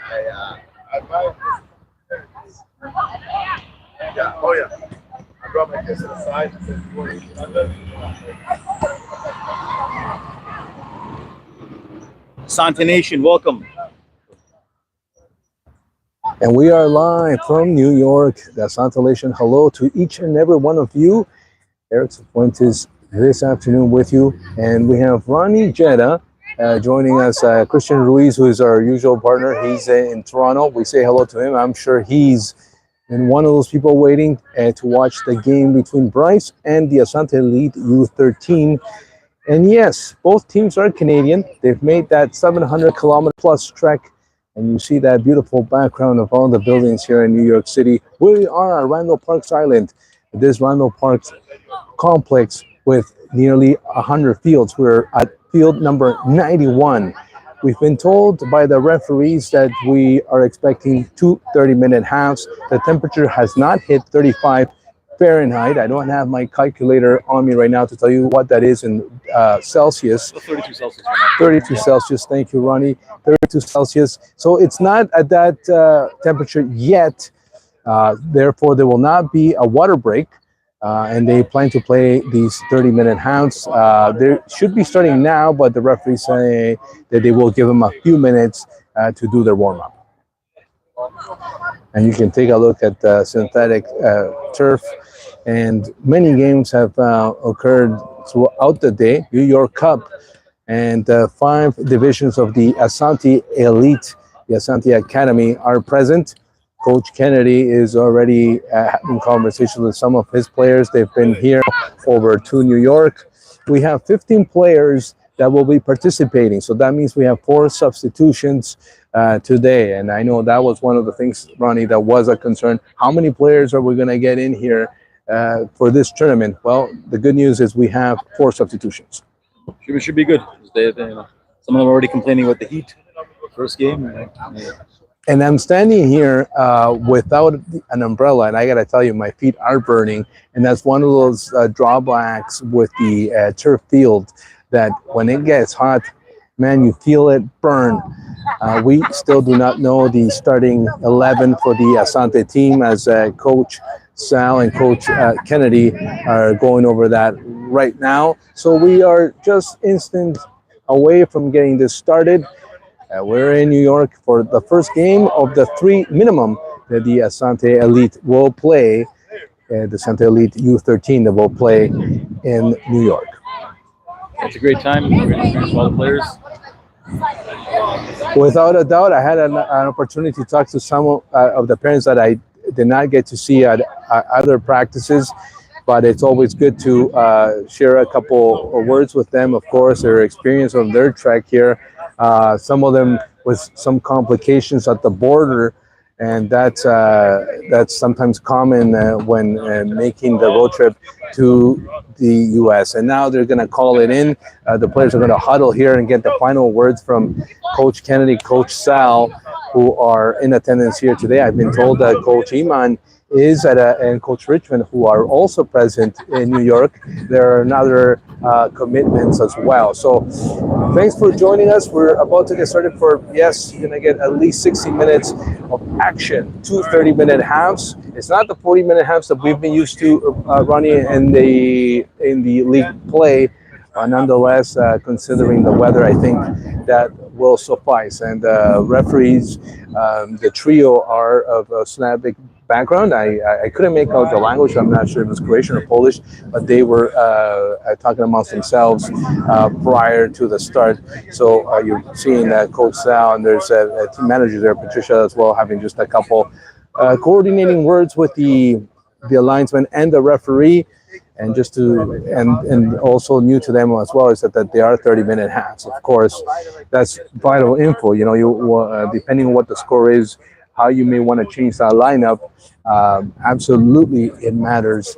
I buy yeah, oh yeah. I brought my kids to the side and said, "You want to London?" Asante Nation, welcome. And we are live from New York. The Asante Nation. Hello to each and every one of you. Eric Fuentes this afternoon with you. And we have Ronnie Jetta joining us. Christian Ruiz, who is our usual partner. He's in Toronto. We say hello to him. I'm sure he's and one of those people waiting to watch the game between Bryce and the Asante Elite U13. And yes, both teams are Canadian. They've made that 700-kilometer plus trek, and you see that beautiful background of all the buildings here in New York City. We are at Randall Parks Island, this Randall Parks complex with nearly 100 fields. We're at field number 91. We've been told by the referees that we are expecting two 30-minute halves. The temperature has not hit 35 Fahrenheit. I don't have my calculator on me right now to tell you what that is in Celsius. 32 Celsius. 32 Celsius. Thank you, Ronnie. 32 Celsius. So it's not at that temperature yet. Therefore, there will not be a water break. And they plan to play these 30-minute halves. They should be starting now, but the referees say that they will give them a few minutes to do their warm-up. And you can take a look at the synthetic turf. And many games have occurred throughout the day. New York Cup and 5 divisions of the Asante Elite, the Asante Academy, are present. Coach Kennedy is already having conversations with some of his players. They've been here over to New York. We have 15 players that will be participating. So that means we have 4 substitutions today. And I know that was one of the things, Ronnie, that was a concern. How many players are we going to get in here for this tournament? Well, the good news is we have 4 substitutions. Should be good. Some of them are already complaining about the heat. First game. And I'm standing here without an umbrella, and I gotta tell you, my feet are burning. And that's one of those drawbacks with the turf field, that when it gets hot, man, you feel it burn. We still do not know the starting 11 for the Asante team, as Coach Sal and Coach Kennedy are going over that right now. So we are just instant away from getting this started. We're in New York for the first game of the 3 minimum that the Asante Elite will play, the Asante Elite U13 that will play in New York. It's a great time. Great experience for all the players. Without a doubt, I had an opportunity to talk to some of the parents that I did not get to see at other practices, but it's always good to share a couple of words with them, of course, their experience on their trek here. Some of them with some complications at the border, and that's sometimes common when making the road trip to the U.S. And now they're going to call it in. The players are going to huddle here and get the final words from Coach Kennedy, Coach Sal, who are in attendance here today. I've been told that Coach Iman is and Coach Richmond, who are also present in New York. There are another commitments as well. So thanks for joining us. We're about to get started for, yes, you're going to get at least 60 minutes of action, 2 30-minute halves. It's not the 40-minute halves that we've been used to, Ronnie, in the league play. Nonetheless, considering the weather, I think that will suffice. And referees, the trio are of Slavic background. I couldn't make out the language. I'm not sure if it was Croatian or Polish, but they were talking amongst themselves prior to the start. So you're seeing Coach Sal, and there's a team manager there, Patricia, as well, having just a couple coordinating words with the linesman and the referee. And just to and also new to them as well is that they are 30-minute halves. Of course, that's vital info. You know, you depending on what the score is, how you may want to change that lineup. Absolutely, it matters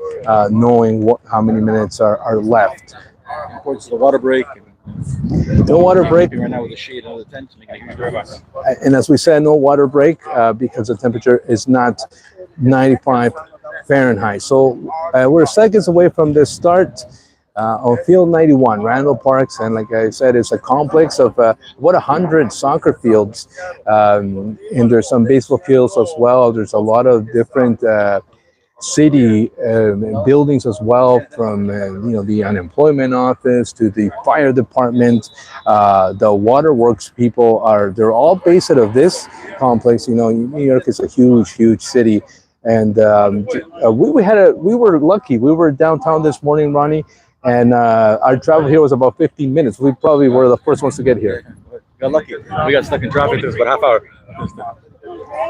knowing how many minutes are left. Of course, the water break. No water break. Right now with the shade and the tent, making a huge difference. And as we said, no water break because the temperature is not 95 Fahrenheit. So we're seconds away from this start. on Field 91, Randall Parks, and like I said, it's a complex of about 100 soccer fields, and there's some baseball fields as well. There's a lot of different city buildings as well, from the unemployment office to the fire department. The waterworks people they're all based out of this complex. New York is a huge city, and we were lucky. We were downtown this morning, Ronnie, and our travel here was about 15 minutes. We probably were the first ones to get here. We got lucky. We got stuck in traffic. It was about a half hour.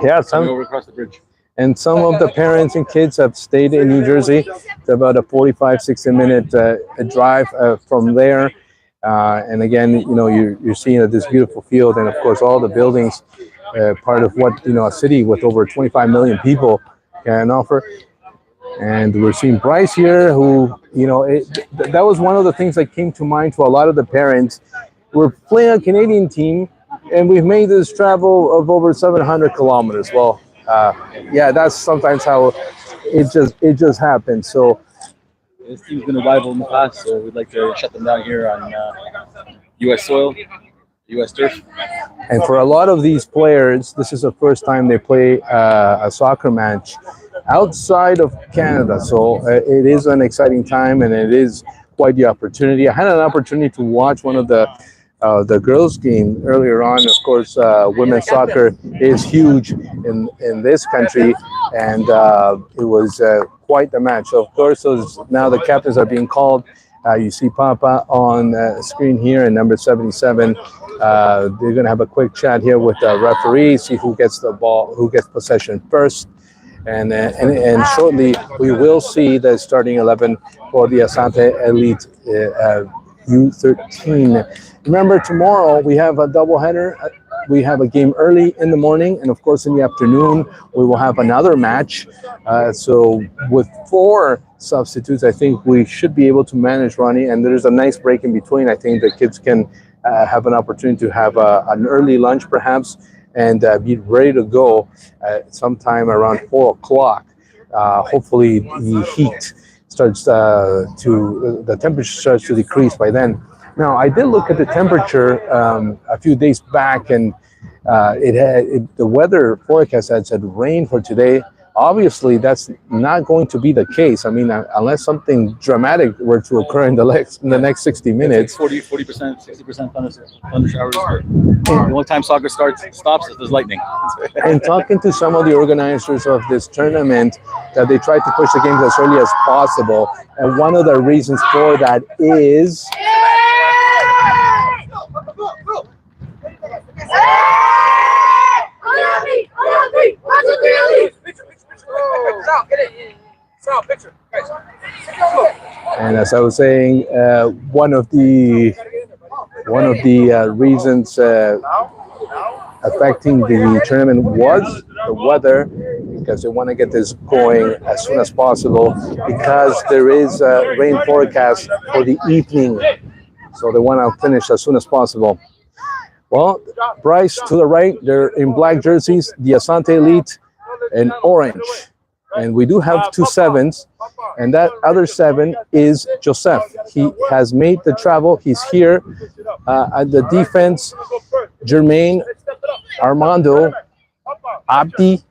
Yeah, Over across the bridge. And some of the parents and kids have stayed in New Jersey. It's about a 45, 60-minute drive from there. And again, you're seeing this beautiful field, and of course all the buildings, part of what a city with over 25 million people can offer. And we're seeing Bryce here, who that was one of the things that came to mind to a lot of the parents. We're playing a Canadian team, and we've made this travel of over 700 kilometers. Well, yeah, that's sometimes how it just happens. So this team's been a rival in the past, so we'd like to shut them down here on U.S. soil, U.S. turf. And for a lot of these players, this is the first time they play a soccer match outside of Canada. So it is an exciting time, and it is quite the opportunity. I had an opportunity to watch one of the girls' game earlier on. Of course, women's soccer is huge in this country, and it was quite the match. So of course, now the captains are being called. You see Papa on screen here, and number 77. They're going to have a quick chat here with the referee, see who gets the ball, who gets possession first. And shortly we will see the starting 11 for the Asante Elite U13. Remember, tomorrow we have a doubleheader. We have a game early in the morning, and of course in the afternoon we will have another match. So with 4 substitutes, I think we should be able to manage, Ronnie. And there's a nice break in between. I think the kids can have an opportunity to have an early lunch, perhaps, and be ready to go sometime around 4 o'clock. Hopefully the heat starts the temperature starts to decrease by then. Now, I did look at the temperature a few days back, and the weather forecast had said rain for today. Obviously, that's not going to be the case. I mean, unless something dramatic were to occur in the next 60 minutes. 40%, 60% thunder showers. The only time soccer stops is there's lightning. And talking to some of the organizers of this tournament, that they try to push the games as early as possible. And one of the reasons for that is... And as I was saying, one of the reasons affecting the tournament was the weather, because they want to get this going as soon as possible, because there is a rain forecast for the evening, so they want to finish as soon as possible. Well, Bryce to the right, they're in black jerseys, the Asante Elite in orange. And we do have 2 7s, and that other 7 is Joseph. He has made the travel. He's here at the defense. Jermaine, Armando, Abdi,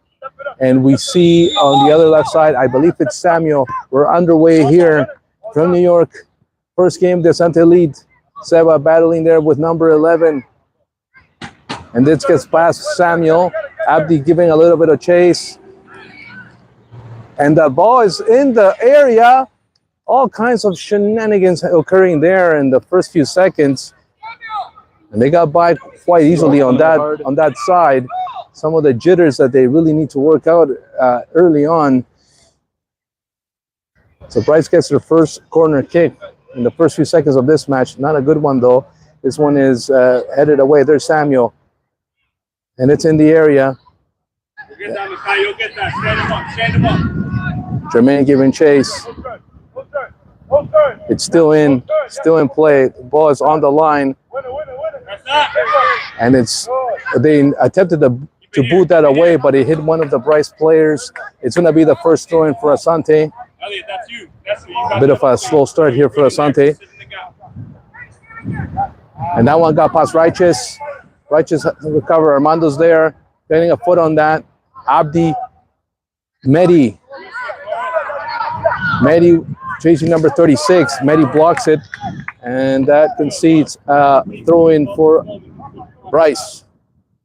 and we see on the other left side, I believe it's Samuel. We're underway here from New York. First game, the Asante Elite. Seba battling there with number 11. And this gets past Samuel. Abdi giving a little bit of chase. And the ball is in the area. All kinds of shenanigans occurring there in the first few seconds. And they got by quite easily on that side. Some of the jitters that they really need to work out early on. So Bryce gets their first corner kick in the first few seconds of this match. Not a good one, though. This one is headed away. There's Samuel. And it's in the area. Jermaine giving chase. It's still in play. The ball is on the line. And they attempted to boot that away, but it hit one of the Bryce players. It's going to be the first throw-in for Asante. A bit of a slow start here for Asante. And that one got past Righteous. Righteous recover. Armando's there. Getting a foot on that. Abdi. Mehdi. Mehdi chasing number 36. Mehdi blocks it. And that concedes throw in for Bryce.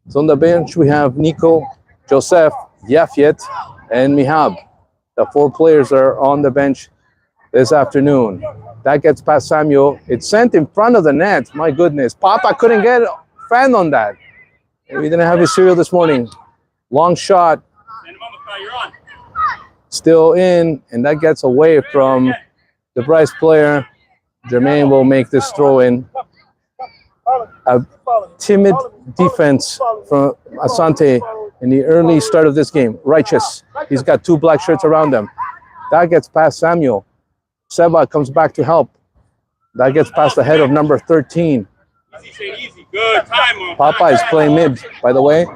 So on the bench we have Nico, Joseph, Yafet, and Mihab. The 4 players are on the bench this afternoon. That gets past Samuel. It's sent in front of the net. My goodness. Papa couldn't get fan on that. We didn't have his cereal this morning. Long shot. Still in, and that gets away from the Bryce player. Jermaine will make this throw in. A timid defense from Asante in the early start of this game. Righteous. He's got 2 black shirts around him. That gets past Samuel. Seba comes back to help. That gets past the head of number 13. Papa is playing mid, by the way.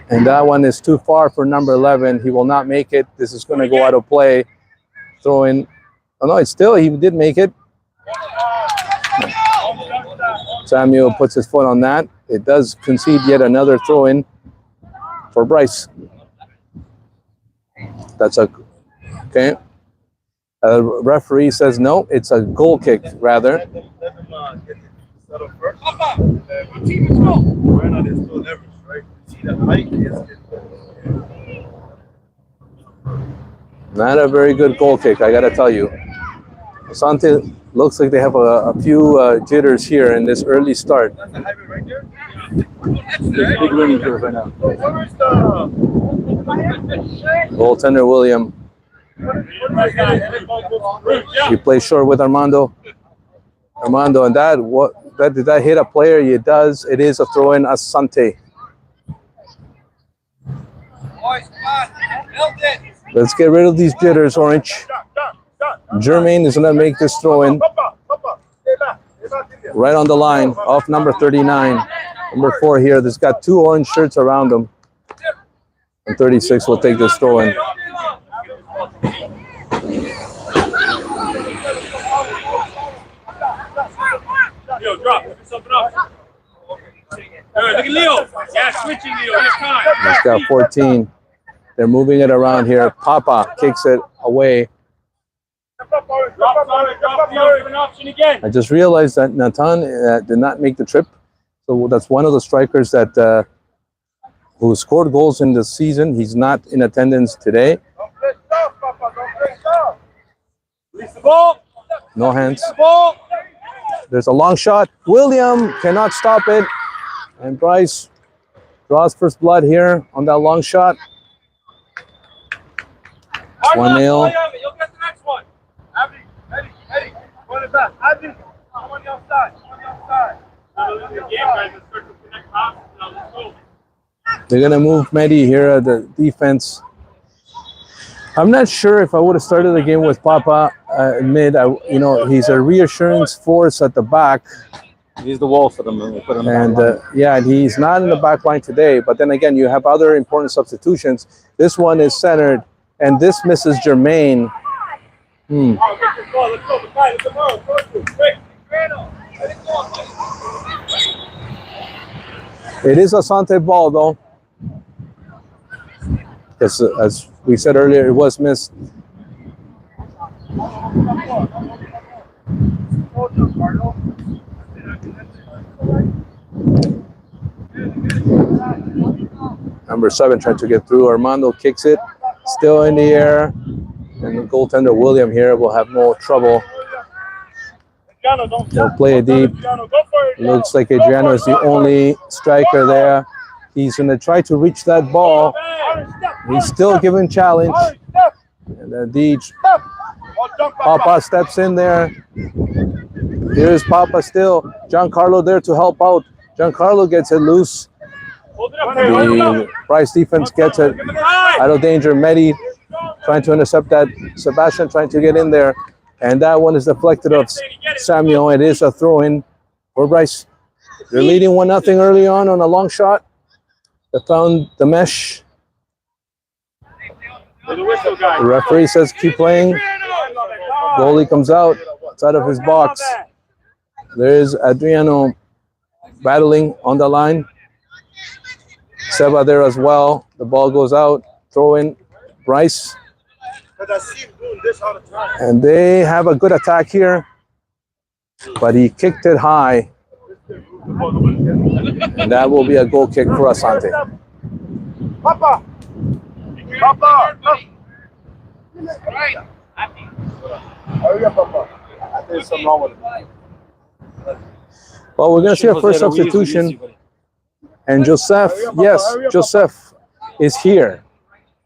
And that one is too far for number 11. He will not make it. This is going to go out of play. Throw in. Oh, no, it's still, he did make it. Samuel puts his foot on that. It does concede yet another throw in for Bryce. That's a, okay. Referee says no, it's a goal kick rather. Not a very good goal kick, I gotta tell you. Asante looks like they have a few jitters here in this early start. There's a big learning curve right now. Goaltender William. He plays short with Armando. Armando, and did that hit a player? It does. It is a throw in. Asante. Let's get rid of these jitters, Orange. Jermaine is going to make this throw in. Right on the line, off number 39. Number 4 here. There's got 2 orange shirts around him. And 36 will take this throw in. Leo, drop. Pick something up. Look at Leo. Yeah, switching Leo. This time. He's got 14. They're moving it around here. Papa kicks it away. I just realized that Nathan did not make the trip. So that's one of the strikers that who scored goals in the season. He's not in attendance today. No hands. There's a long shot. William cannot stop it. And Bryce draws first blood here on that long shot. 1-0. They're going to move Mehdi here at the defense. I'm not sure if I would have started the game with Papa mid. He's a reassurance force at the back. He's the wall for them. And yeah, he's not in the back line today. But then again, you have other important substitutions. This one is centered, and this misses Jermaine. It is a Asante ball, though. As we said earlier, it was missed. Number 7 trying to get through. Armando kicks it. Still in the air. And the goaltender William here will have no trouble. They'll play it deep. Looks like Adriano is the only striker there. He's going to try to reach that ball. He's still giving challenge. And then Deej. Papa steps in there. Here's Papa still. Giancarlo there to help out. Giancarlo gets it loose. The Bryce defense gets it out of danger. Mehdi trying to intercept that. Sebastian trying to get in there. And that one is deflected off Samuel. It is a throw-in for Bryce. They're leading 1-0 early on a long shot. They found the mesh. There's a whistle guy. The referee says keep playing. Goalie comes out outside of his box. There's Adriano battling on the line. Seba there as well. The ball goes out. Throw in Bryce. And they have a good attack here. But he kicked it high. And that will be a goal kick for Asante. Papa! Papa! Hurry up, Papa. I think there's something wrong with it. Well, we're going to see our first substitution. And Joseph, yes, Joseph is here.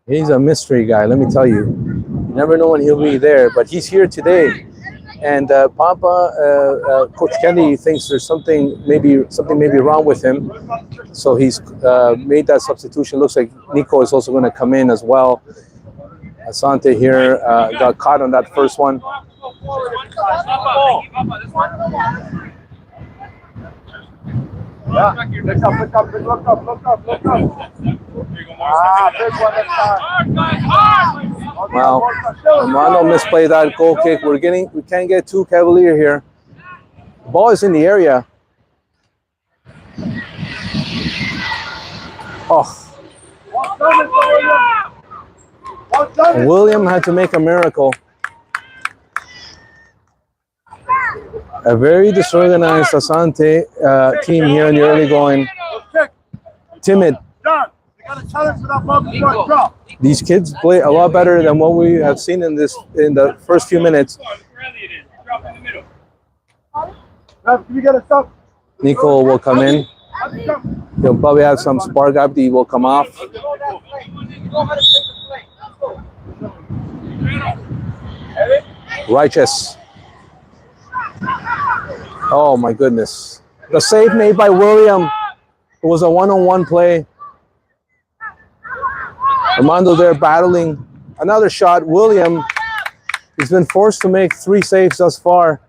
He's a mystery guy, let me tell you. You never know when he'll be there, but he's here today. And Coach Kenny thinks there's something maybe wrong with him. So he's made that substitution. Looks like Nico is also going to come in as well. Asante here got caught on that first one. Yeah. Look up. Ah, big one this time. Wow, Armando misplayed that goal kick. We can't get too cavalier here. The ball is in the area. Oh. And William had to make a miracle. A very disorganized Asante team here in the early going. Timid. These kids play a lot better than what we have seen in the first few minutes. Nico will come in. He'll probably have some spark up. He will come off. Righteous. Oh my goodness. The save made by William. It was a one-on-one play. Armando there battling. Another shot. William has been forced to make 3 saves thus far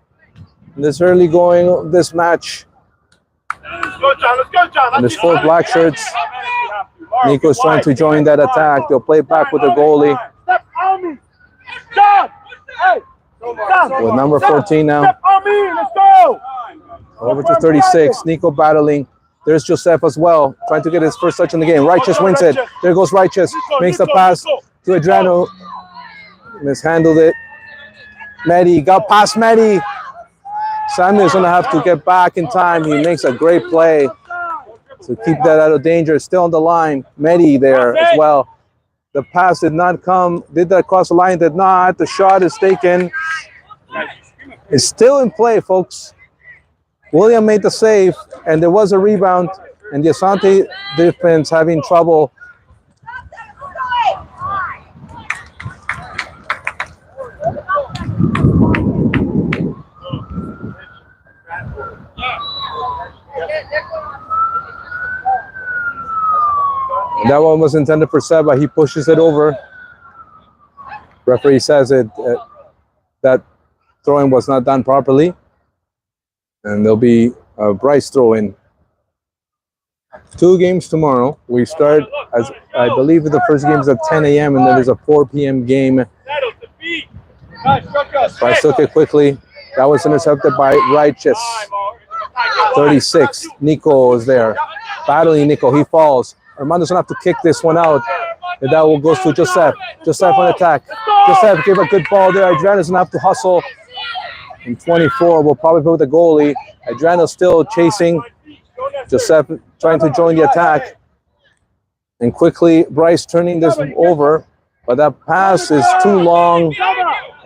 in this early going this match. And there's 4 black shirts. Nico's trying to join that attack. They'll play back with the goalie. With number 14 now. Over to 36. Nico battling. There's Joseph as well, trying to get his first touch in the game. Righteous wins it. There goes Righteous. Makes the pass to Adriano. Mishandled it. Medi got past Medi. Samuel's going to have to get back in time. He makes a great play to keep that out of danger. Still on the line. Medi there as well. The pass did not come. Did that cross the line? Did not. The shot is taken. It's still in play, folks. William made the save, and there was a rebound, and the Asante defense having trouble. That one was intended for Seba. He pushes it over. Referee says that throwing was not done properly. And there'll be a Bryce throw-in. 2 games tomorrow. We start, as I believe the first game is at 10 a.m. and then there's a 4 p.m. game. Bryce took it quickly. That was intercepted by Righteous. 36. Nico is there. Battling Nico. He falls. Armando's going to have to kick this one out. And that will go to Joseph. Joseph on attack. Joseph gave a good ball there. Adriano's going to have to hustle. And 24 will probably put the goalie. Adriano still chasing. Joseph trying to join the attack. And quickly, Bryce turning this over. But that pass is too long.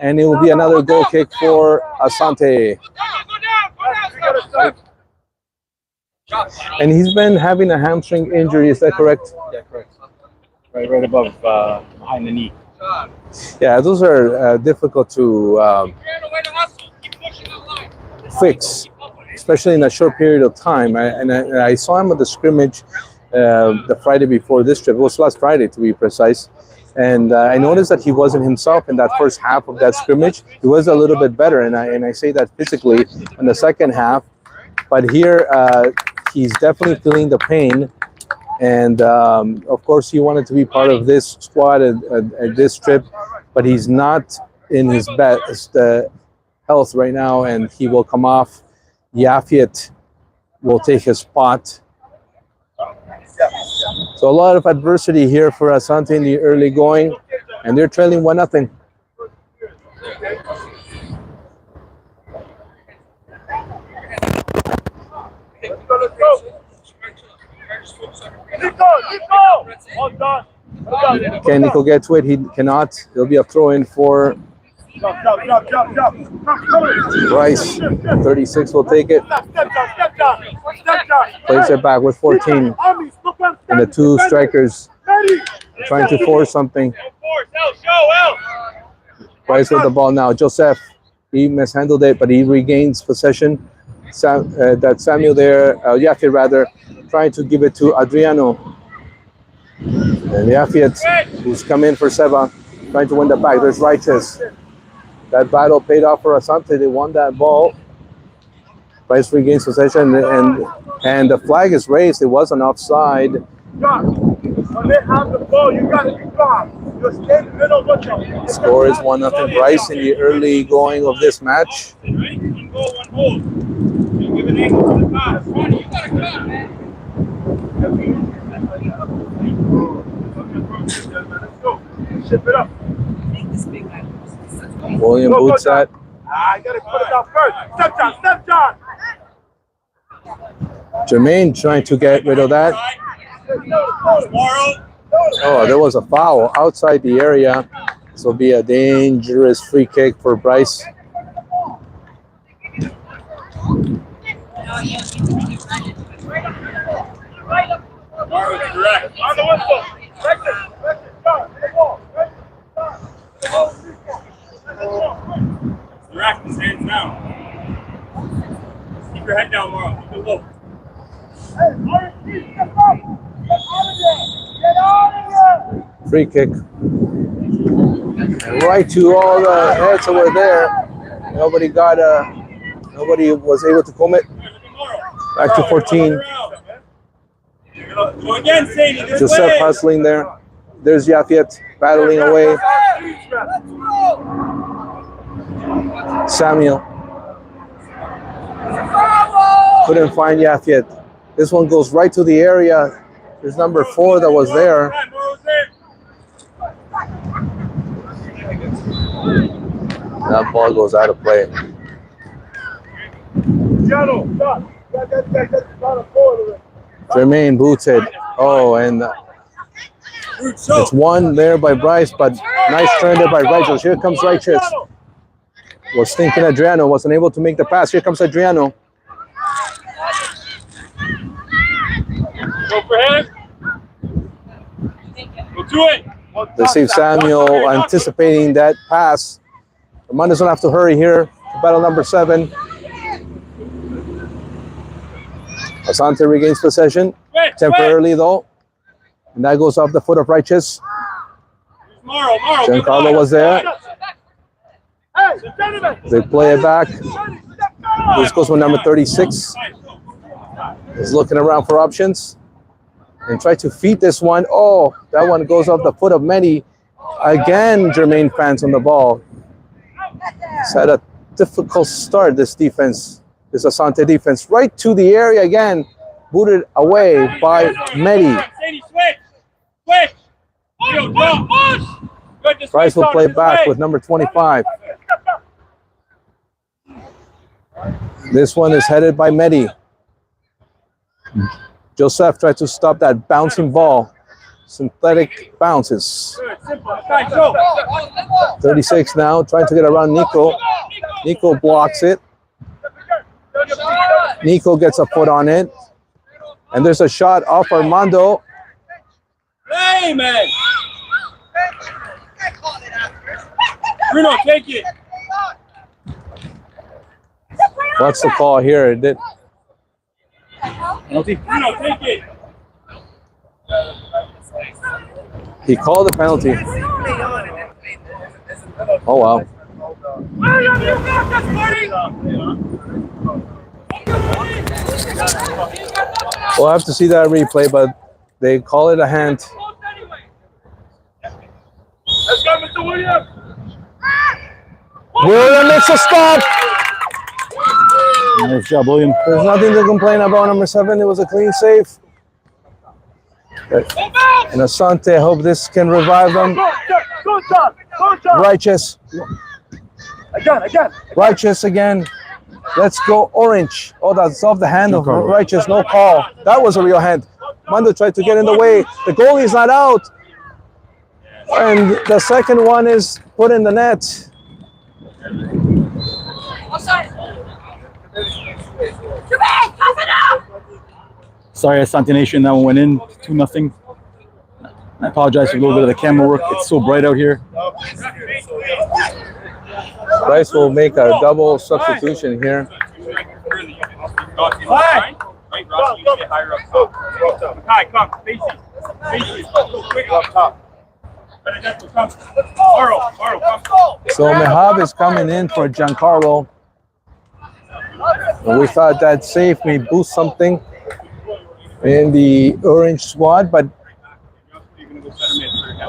And it will be another goal kick for Asante. And he's been having a hamstring injury, is that correct? Yeah, correct. Right above, behind the knee. Yeah, those are difficult to fix, especially in a short period of time. I saw him at the scrimmage the Friday before this trip. It was last Friday, to be precise. And I noticed that he wasn't himself in that first half of that scrimmage. He was a little bit better, and I say that physically in the second half. But here, he's definitely feeling the pain. And of course, he wanted to be part of this squad at this trip, but he's not in his best health right now, and he will come off. Yafiet will take his spot. So a lot of adversity here for Asante in the early going, and they're trailing 1-0. Can Nico get to it? He cannot. It'll be a throw-in for Bryce. 36 will take it. Plays it back with 14. And the two strikers trying to force something. Bryce with the ball now. Joseph, he mishandled it, but he regains possession. Samuel there, Yafiet rather, trying to give it to Adriano. And Yafiet, who's come in for Seba, trying to win the back. There's Righteous. That battle paid off for Asante. They won that ball. Bryce regains possession, and the flag is raised. It was an offside. When they have the ball, you got to be calm. You stay in the middle with them. Score is 1-0 Bryce in the early going of this match. One goal, one hold. You give an angle to the pass. You got to cut, man. Ship it up. William boots that. I got to put it out first. Step John. Jermaine trying to get rid of that. Oh, there was a foul outside the area. This will be a dangerous free kick for Bryce. On the whistle. Direct his hands down. Keep your head down, Morrow. Keep it low. Free kick. Right to all the heads over there. Nobody was able to comb it. Back to 14. Go again, Sadie. Joseph hustling there. There's Yafiet battling away. Samuel. Couldn't find Yafiet. This one goes right to the area. There's number 4 that was there. That ball goes out of play. Jermaine boots it. Oh, and it's one there by Bryce, but nice turn there by Righteous. Here comes Righteous. Was thinking Adriano, wasn't able to make the pass. Here comes Adriano. Go for him. Go to it. They save Samuel anticipating that pass. Armando's gonna have to hurry here to battle number 7. Asante regains possession temporarily though. And that goes off the foot of Righteous. Giancarlo was there. They play it back. This goes with number 36. He's looking around for options. And try to feed this one. Oh, that one goes off the foot of Mehdi. Again, Jermaine fans on the ball. It's had a difficult start, this defense. This Asante defense. Right to the area again. Booted away by Mehdi. Bryce will play back with number 25. This one is headed by Mehdi. Joseph tried to stop that bouncing ball. Synthetic bounces. 36 now, trying to get around Nico. Nico blocks it. Nico gets a foot on it. And there's a shot off Armando. Hey, man. Bruno, take it. What's the call here? Penalty? Bruno, take it. He called the penalty. Oh, wow. We'll have to see that replay, but They call it a hand. Let's go, Mr. Williams. William makes a stop. Nice job, William. There's nothing to complain about. Number 7, it was a clean save. And Asante, I hope this can revive them. Good job. Good job. Righteous. Again. Righteous again. Let's go orange. Oh, that's off the hand of Righteous. No call. That was a real hand. Mando tried to get in the way. The goalie's not out. And the second one is put in the net. Sorry, Asante Nation. That one went in 2-0. I apologize for a little bit of the camera work. It's so bright out here. Bryce will make a double substitution here. Hi, come. Faces. Quick up top. So Mehab is coming in for Giancarlo. And we thought that save may boost something in the orange squad, but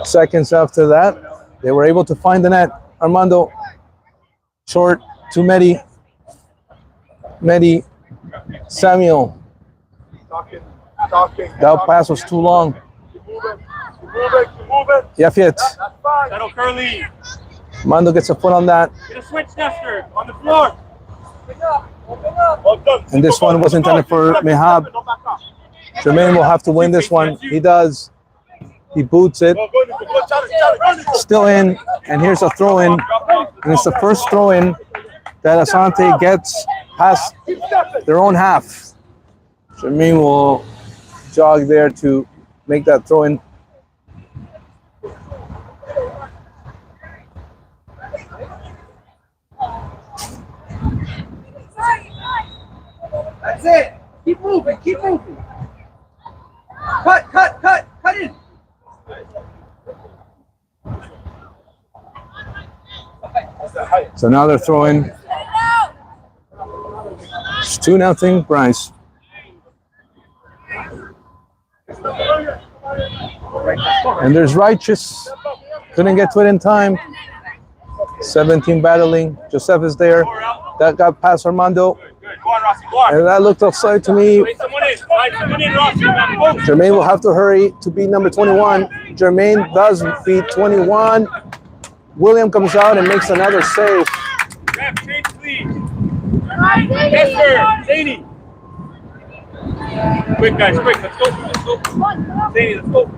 seconds after that, they were able to find the net. Armando, short to Medi. Samuel. Talking. That pass was too long. Keep moving. Yafet. That's fine. Settle Curly. Armando gets a foot on that. Get a switch, Nestor. On the floor. Well done. And this one was intended for Mehab. Jermaine will have to win this one. He does. He boots it. Go, challenge. Still in. And here's a throw in. And it's the first throw in that Asante gets past their own half. Jermaine will jog there to make that throw in. That's it. Keep moving. Cut in. It's another throw in. It's 2-0 Bryce. And there's Righteous. Couldn't get to it in time. 17 battling. Joseph is there. That got past Armando. Good. Go on, Rossi. Go on. And that looked offside to me. Play someone in, Rossi. Jermaine will have to hurry to beat number 21. Jermaine does beat 21. William comes out and makes another save. Ref, change, please. Yes, sir. Zany. Quick, guys. Quick. Let's go. Zany, let's go.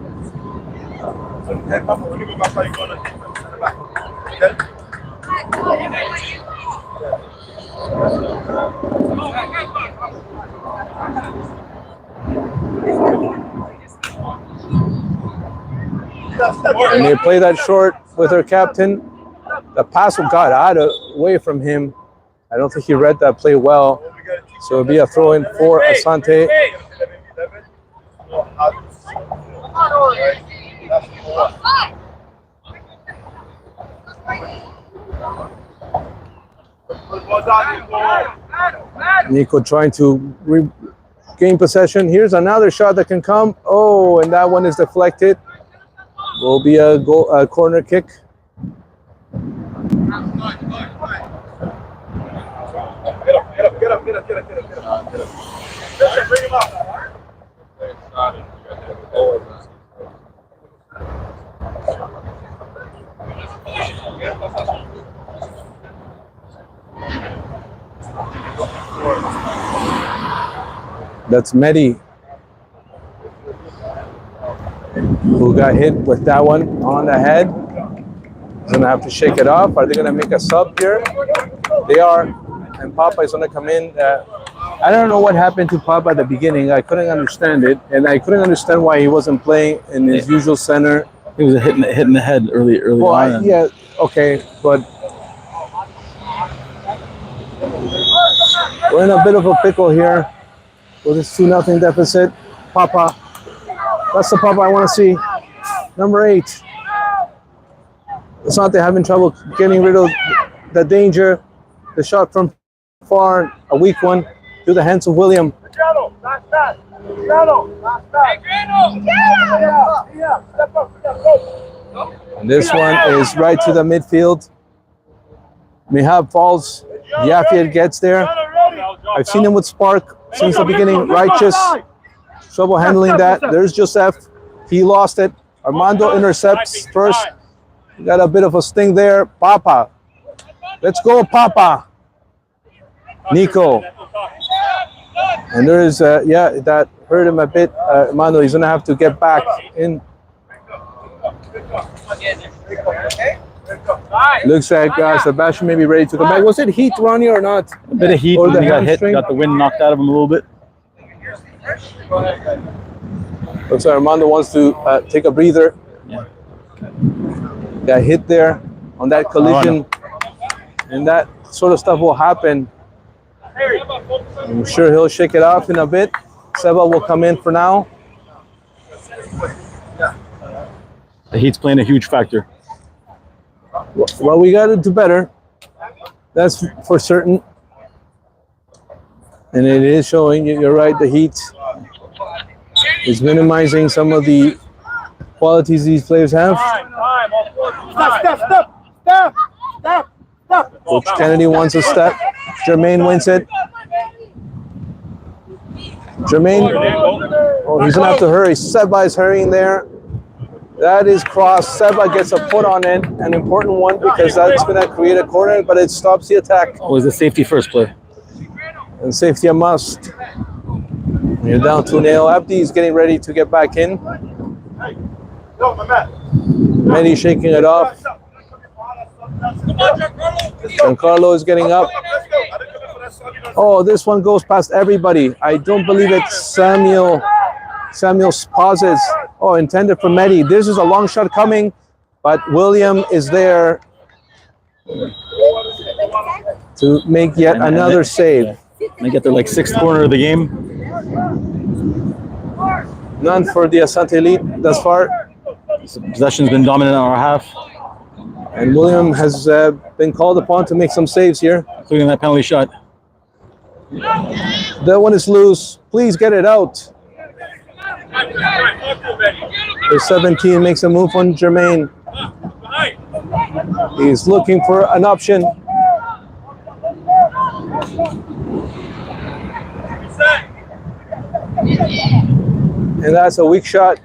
And they play that short with their captain. The pass got out away from him. I don't think he read that play well. So it'll be a throw in for Asante. Nico trying to regain possession. Here's another shot that can come. Oh, and that one is deflected. Will be a corner kick. Get up. Bring him up. That's Medi, who got hit with that one on the head. He's gonna have to shake it off. Are they gonna make a sub here? They are, and Papa is gonna come in. I don't know what happened to Papa at the beginning. I couldn't understand it, and I couldn't understand why he wasn't playing in his usual center. He was hitting the head early on. Yeah, okay, but we're in a bit of a pickle here with this 2-0 deficit. Papa, that's the Papa I want to see. Number 8. Asante having trouble getting rid of the danger. The shot from far, a weak one, to the hands of William. Last that. Shadow. Last that. Yeah. Step up. Go. And this one is right to the midfield. Mihab falls. Yafir gets there. I've seen him with Spark since the beginning. Righteous. Trouble handling that. There's Joseph. He lost it. Armando intercepts first. Got a bit of a sting there. Papa. Let's go, Papa. Nico. And there is, that hurt him a bit. Armando, he's going to have to get back in. Looks like Sebastian may be ready to come back. Was it heat, Ronnie, or not? A bit of heat. Or When the he got hit, hamstring? got the wind knocked out of him a little bit. Looks like Armando wants to take a breather. Yeah. Got hit there on that collision. And that sort of stuff will happen. I'm sure he'll shake it off in a bit. Seba will come in for now. The heat's playing a huge factor. Well, we got to do better. That's for certain. And it is showing, you're right, the heat is minimizing some of the qualities these players have. Step. Coach Kennedy wants a step. Jermaine wins it. Jermaine, oh, he's gonna have to hurry. Seba is hurrying there. That is cross. Seba gets a foot on it, an important one because that's gonna create a corner, but it stops the attack. Always the safety first play. And safety a must. You're down 2-0. Abdi is getting ready to get back in. Mehdi shaking it off. Giancarlo is getting up. Oh, this one goes past everybody. I don't believe it's Samuel pauses. Oh, intended for Mehdi. This is a long shot coming, but William is there to make yet another save. They get their like sixth corner of the game. None for the Asante Elite thus far. Possession's been dominant in our half, And William has been called upon to make some saves here. including that penalty shot. That one is loose. Please get it out. The 17 makes a move on Jermaine. He's looking for an option. And that's a weak shot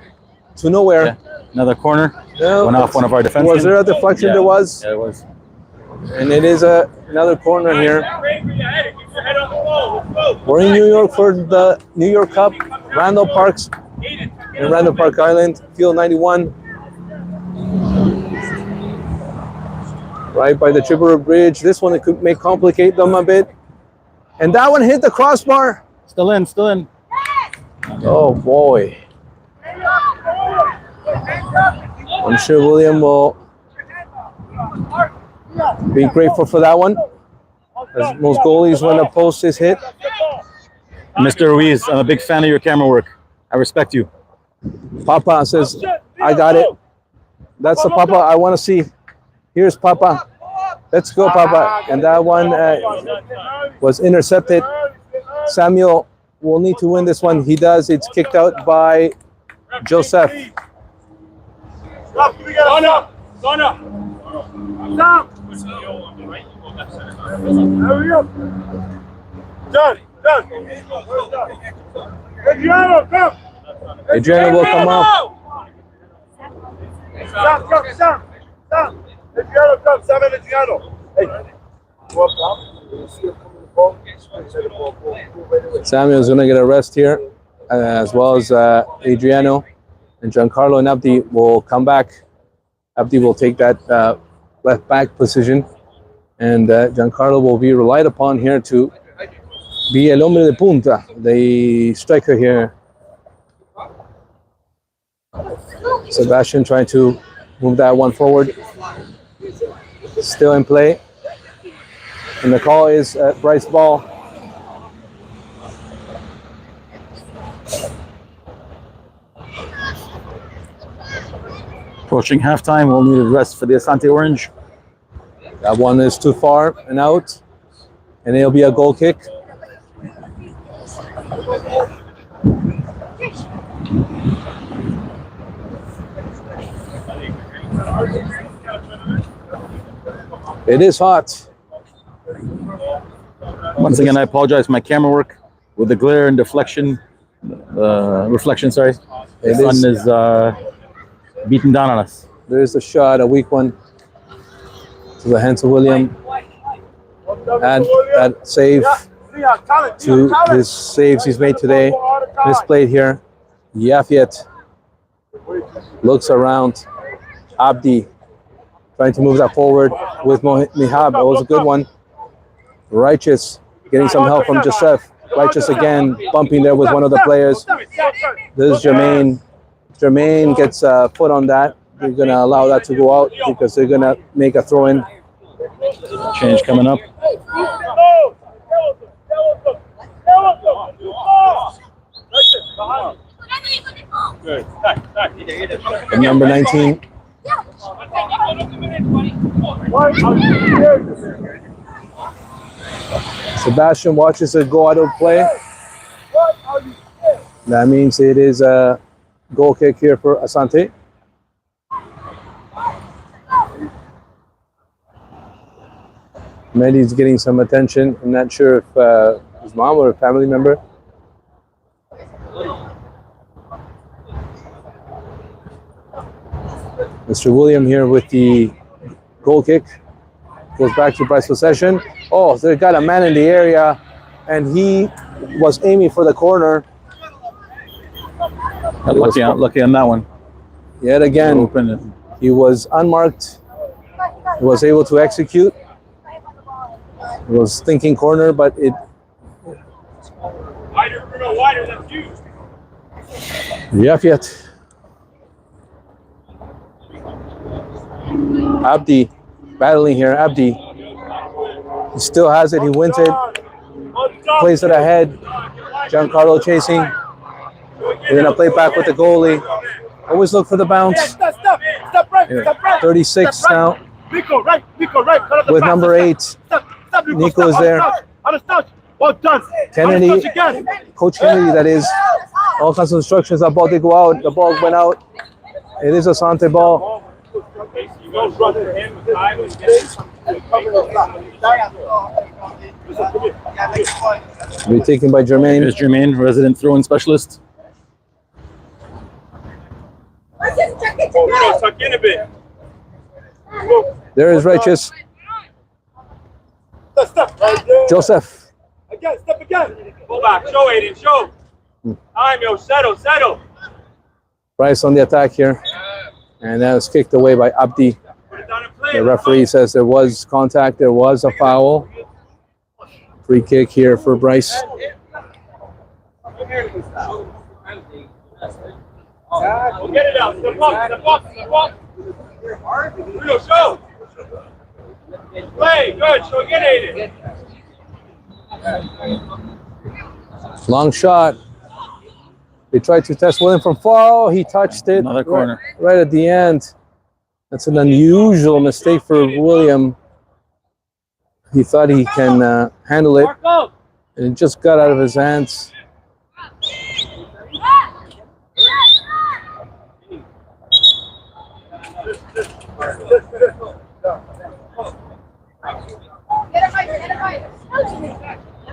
to nowhere. Yeah. Another corner. No, Went off one of our defensemen. was there a deflection? Yeah. There was. Yeah, it was. And it is another corner here. We're in New York for the New York Cup. Randall Parks in Randall Park Island, Field 91. Right by the Triborough Bridge. This one may complicate them a bit. And that one hit the crossbar. Still in, still in. Oh boy. I'm sure William will be grateful for that one. As most goalies when a post is hit. Mr. Ruiz, I'm a big fan of your camera work. I respect you. Papa says, I got it. That's the Papa I want to see. Here's Papa. Let's go, Papa. And that one was intercepted. Samuel will need to win this one. He does. It's kicked out by Joseph. Hurry up. Done. Adriano, come. Adriano will come up. Stop. Adriano, come. Sam and Adriano. Hey. Go up top. Samuel's going to get a rest here, as well as Adriano. And Giancarlo and Abdi will come back. Abdi will take that left back position. And Giancarlo will be relied upon here to be el hombre de punta, the striker here. Sebastian trying to move that one forward. Still in play. And the call is Bryce ball. Approaching halftime, we'll need a rest for the Asante Orange. That one is too far and out. And it'll be a goal kick. It is hot. Once again, I apologize for my camera work with the glare and deflection, reflection. Sorry, the sun is beating down on us. There is a shot, a weak one to the hands of William. Add that save to his saves he's made today. Misplayed here. Yafiet looks around. Abdi trying to move that forward with Mihab. That was a good one. Righteous getting some help from Joseph. Righteous again, bumping there with one of the players. This is Jermaine. Jermaine gets a foot on that. They're going to allow that to go out because they're going to make a throw in. Change coming up. And number 19. Sebastian watches it go out of play. That means it is a goal kick here for Asante. Mehdi's getting some attention. I'm not sure if his mom or a family member. Mr. William here with the goal kick. Goes back to Bryce possession. Oh, they got a man in the area, and he was aiming for the corner. Lucky on that one. Yet again, he was unmarked. He was able to execute. He was thinking corner, but it. Wider, Bruno, wider, that's you. Yafiet. Abdi battling here. Abdi. He still has it. He wins it. Plays it ahead. Giancarlo chasing. They're going to play back with the goalie. Always look for the bounce. Step right, step right. 36 now. Nico, right. With number 8. Nico is there. Well done. Kennedy, Coach Kennedy, that is. All kinds of instructions. That ball did go out. The ball went out. It is a Asante ball. Be taken by Jermaine. Here's Jermaine, resident throwing specialist. Tuck in a bit. There is Righteous. Step right there. Joseph. Again, step again. Pull back. Show, Aiden. Show. Time, yo. Settle. Bryce on the attack here. And that was kicked away by Abdi. Put it down and play. The referee says there was contact. There was a foul. Free kick here for Bryce. Go get it out. Step up. Bruno, show. Play. Good. Show again, Aiden. Long shot. They tried to test William from far. Oh, he touched it. Another corner. Right at the end. That's an unusual mistake for William. He thought he can handle it. And it just got out of his hands.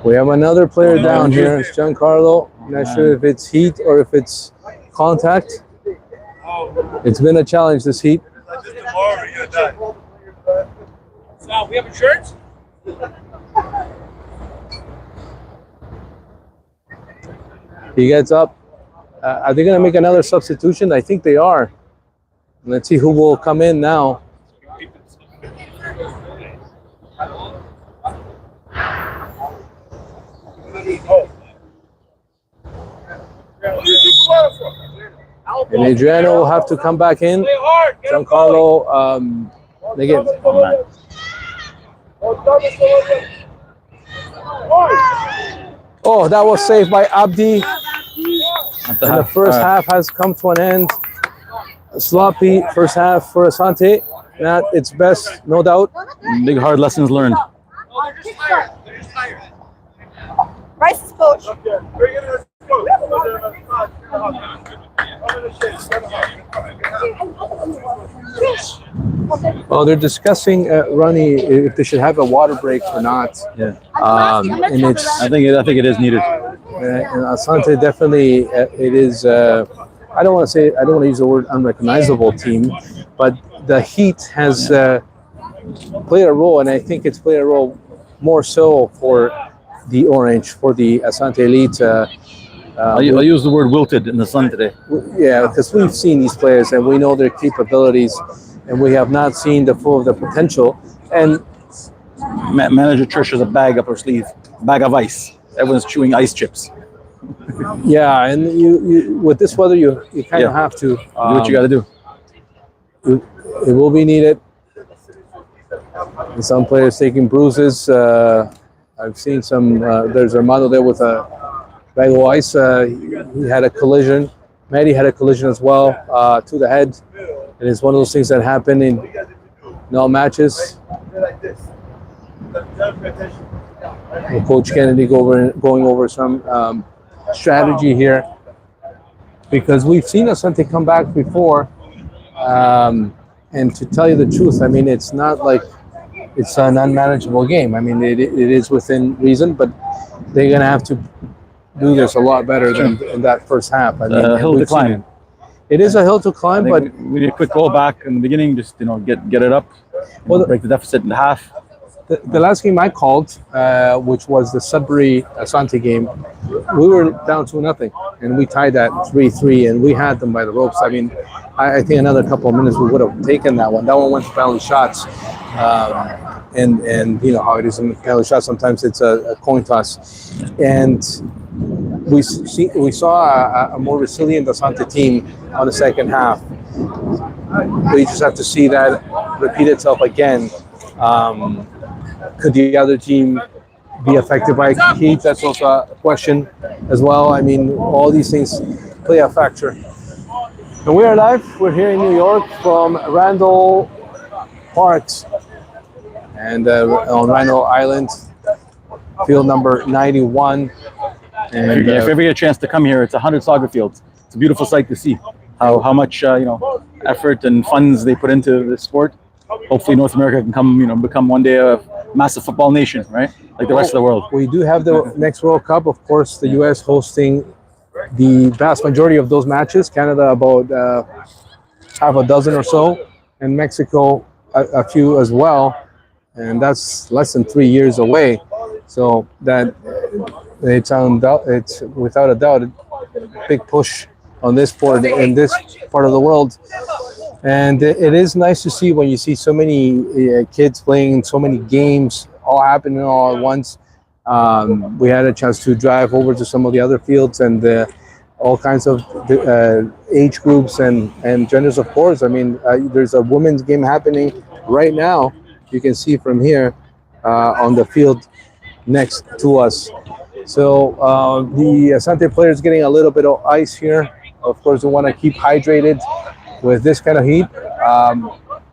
We have another player down here. It's Giancarlo. Not sure if it's heat or if it's contact. It's been a challenge, this heat. So, we have insurance? He gets up. Are they going to make another substitution? I think they are. Let's see who will come in now. And Adriano will have to come back in. Giancarlo, they get. Oh, that was saved by Abdi. And the first half has come to an end. A sloppy first half for Asante. At its best, no doubt. Big hard lessons learned. Bryce's coach. Well, they're discussing, Ronnie, if they should have a water break or not. Yeah. And it's I think it is needed. and Asante definitely it is. I don't want to use the word unrecognizable team, but the Heat has played a role, and I think it's played a role more so for the Orange, for the Asante Elite. I'll use the word wilted in the sun today. Yeah, because we've seen these players and we know their capabilities, and we have not seen the full of the potential. And Manager Trish has a bag up her sleeve, bag of ice. Everyone's chewing ice chips. yeah, and you with this weather, you kind of have to Do what you got to do. It will be needed. And some players taking bruises. I've seen some. There's Armando there with a bag of ice. He had a collision. Maddie had a collision as well to the head. And it's one of those things that happen in all matches. And Coach Kennedy going over some strategy here, because we've seen Asante come back before. And to tell you the truth, I mean, it's not like it's an unmanageable game. I mean, it is within reason, but they're going to have to do this a lot better than in that first half. I mean, Hill to climb. It is a hill to climb, but we need a quick goal back in the beginning. Just get it up. Break the deficit in half. The last game I called, which was the Sudbury Asante game, we were down 2-0, and we tied that 3-3, and we had them by the ropes. I mean, I think another couple of minutes we would have taken that one. That one went to penalty shots, and you know how it is in penalty shots. Sometimes it's a coin toss, and we saw a more resilient Asante team on the second half. We just have to see that repeat itself again. Could the other team be affected by heat? That's also a question as well. I mean, all these things play a factor. And we are live. We're here in New York from Randall Parks and on Randall Island, field number 91. And if you ever get a chance to come here, it's 100 soccer fields. It's a beautiful sight to see how much effort and funds they put into this sport. Hopefully, North America can become one day a massive football nation, right? Like the rest of the world. We do have the next World Cup, of course, the U.S. hosting the vast majority of those matches. Canada about half a dozen or so, and Mexico a few as well. And that's less than 3 years away. So that it's without a doubt a big push on this sport in this part of the world. And it is nice to see when you see so many kids playing so many games all happening all at once. We had a chance to drive over to some of the other fields and all kinds of age groups and genders, of course. I mean, there's a women's game happening right now. You can see from here on the field next to us. So the Asante players getting a little bit of ice here. Of course, we want to keep hydrated with this kind of heat.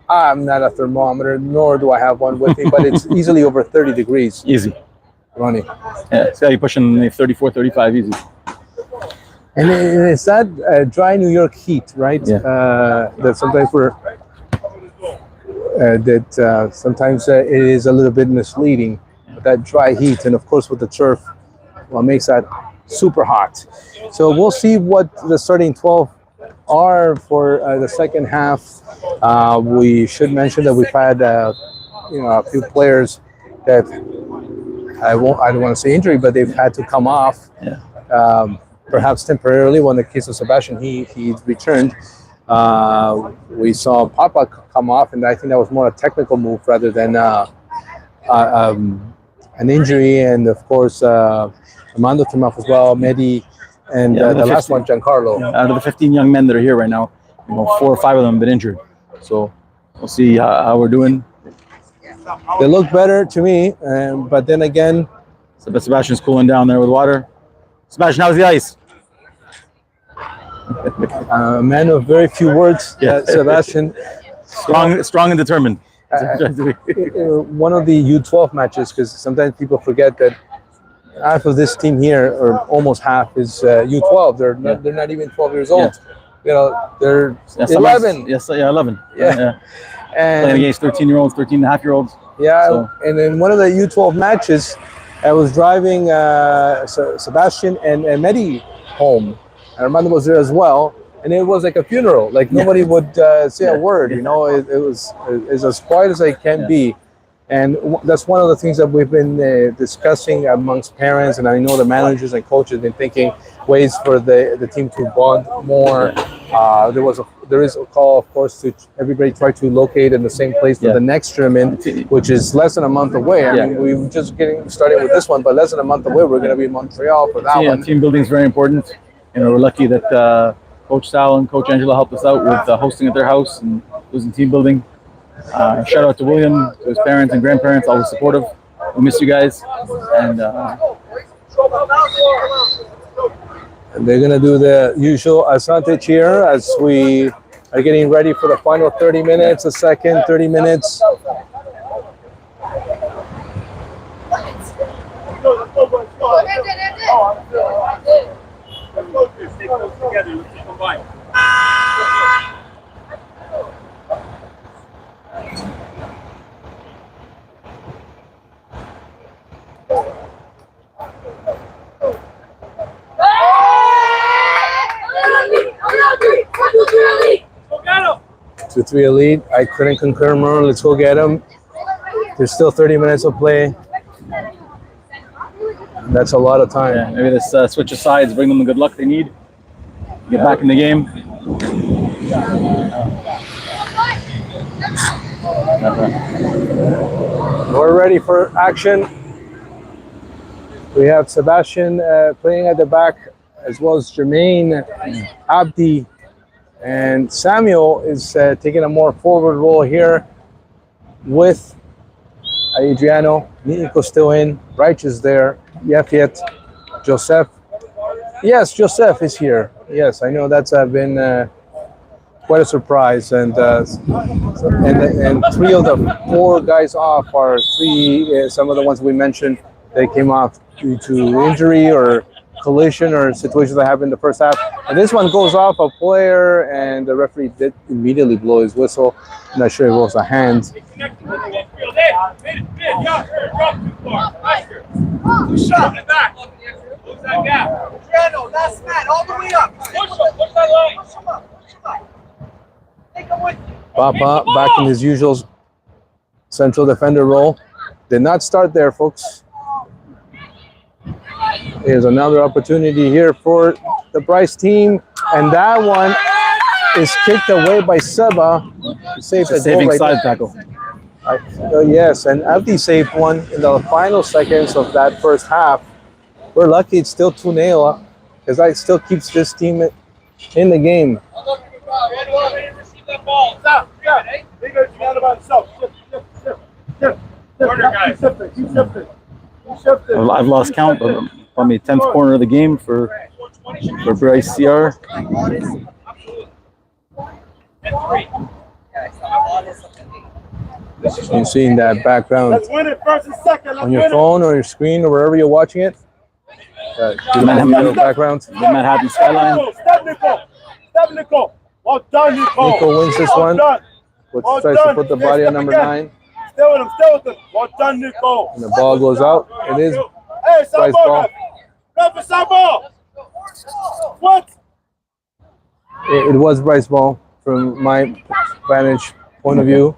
I'm not a thermometer, nor do I have one with me, but it's easily over 30 degrees. Easy. Ronnie. Yeah, see how you're pushing 34, 35 easy. And it's that dry New York heat, right? Yeah. That sometimes sometimes it is a little bit misleading. That dry heat, and of course with the turf, what makes that super hot. So we'll see what the starting 12 are for the second half. We should mention that we've had a few players that I don't want to say injury, but they've had to come off. Yeah. Perhaps temporarily. When the case of Sebastian, he returned. We saw Papa come off, and I think that was more a technical move rather than an injury. And of course, Armando came off as well, Mehdi, and the last one, Giancarlo. Yeah, out of the 15 young men that are here right now, 4 or 5 of them have been injured. So we'll see how we're doing. They look better to me, but then again, Sebastian's cooling down there with water. Sebastian, how's the ice? a man of very few words, Sebastian. Strong and determined. One of the U12 matches, because sometimes people forget that half of this team here, or almost half, is U12. They're not even 12 years old. they're Yeah, 11. Yes, yeah, 11. Yeah. Playing And against 13-year-olds, 13-and-a-half-year-olds. yeah, So- and in one of the U12 matches, I was driving Sebastian and Medi home. And Armando was there as well. And it was like a funeral. Like nobody would say a word. You know, it was as quiet as it can be. And that's one of the things that we've been discussing amongst parents, and I know the managers and coaches have been thinking ways for the team to bond more. There is a call, of course, to everybody try to locate in the same place for the next tournament, which is less than a month away. I mean, we were just getting started with this one, but less than a month away, we're going to be in Montreal for that one. Team building is very important. You know, we're lucky that Coach Sal and Coach Angela helped us out with hosting at their house and doing team building. Shout out to William, to his parents and grandparents, always supportive. We miss you guys. And they're going to do the usual Asante cheer as we are getting ready for the final 30 minutes, the second 30 minutes. To 3 elite. I couldn't concur more. Let's go get them. There's still 30 minutes of play. That's a lot of time. yeah, maybe this switch of sides, bring them the good luck they need. Get back in the game. We're ready for action. We have Sebastian playing at the back, as well as Jermaine, Abdi, and Samuel is taking a more forward role here with Adriano. Nico's still in. Reich is there. Yefet, Joseph. Yes, Joseph is here. Yes, I know that's been quite a surprise. And 3 of the 4 guys off are 3. Some of the ones we mentioned, they came off due to injury or collision or situations that happened in the first half. And this one goes off a player, and the referee did immediately blow his whistle. I'm not sure if it was a hand. That's Matt, all the way up. Papa back in his usual central defender role. Did not start there, folks. Here's another opportunity here for the Bryce team, and that one is kicked away by Seba. Saved a Saving goal side right tackle. yes, and Abdi saved one in the final seconds of that first half. We're lucky it's still 2-0 because that still keeps this team in the game. I've lost count, but probably 10th corner of the game for Bryst-CR. You're seeing that background on your phone or your screen or wherever you're watching it. Background. The Manhattan skyline. Step, Nico. Well done, Nico. Nico wins this one. Well Tries to put the body on number 9. Stay with him. Well done, Nico. And the ball goes out. It is Hey, Bryce ball. Go for Sabo. What? It was Bryce ball from my vantage point of view.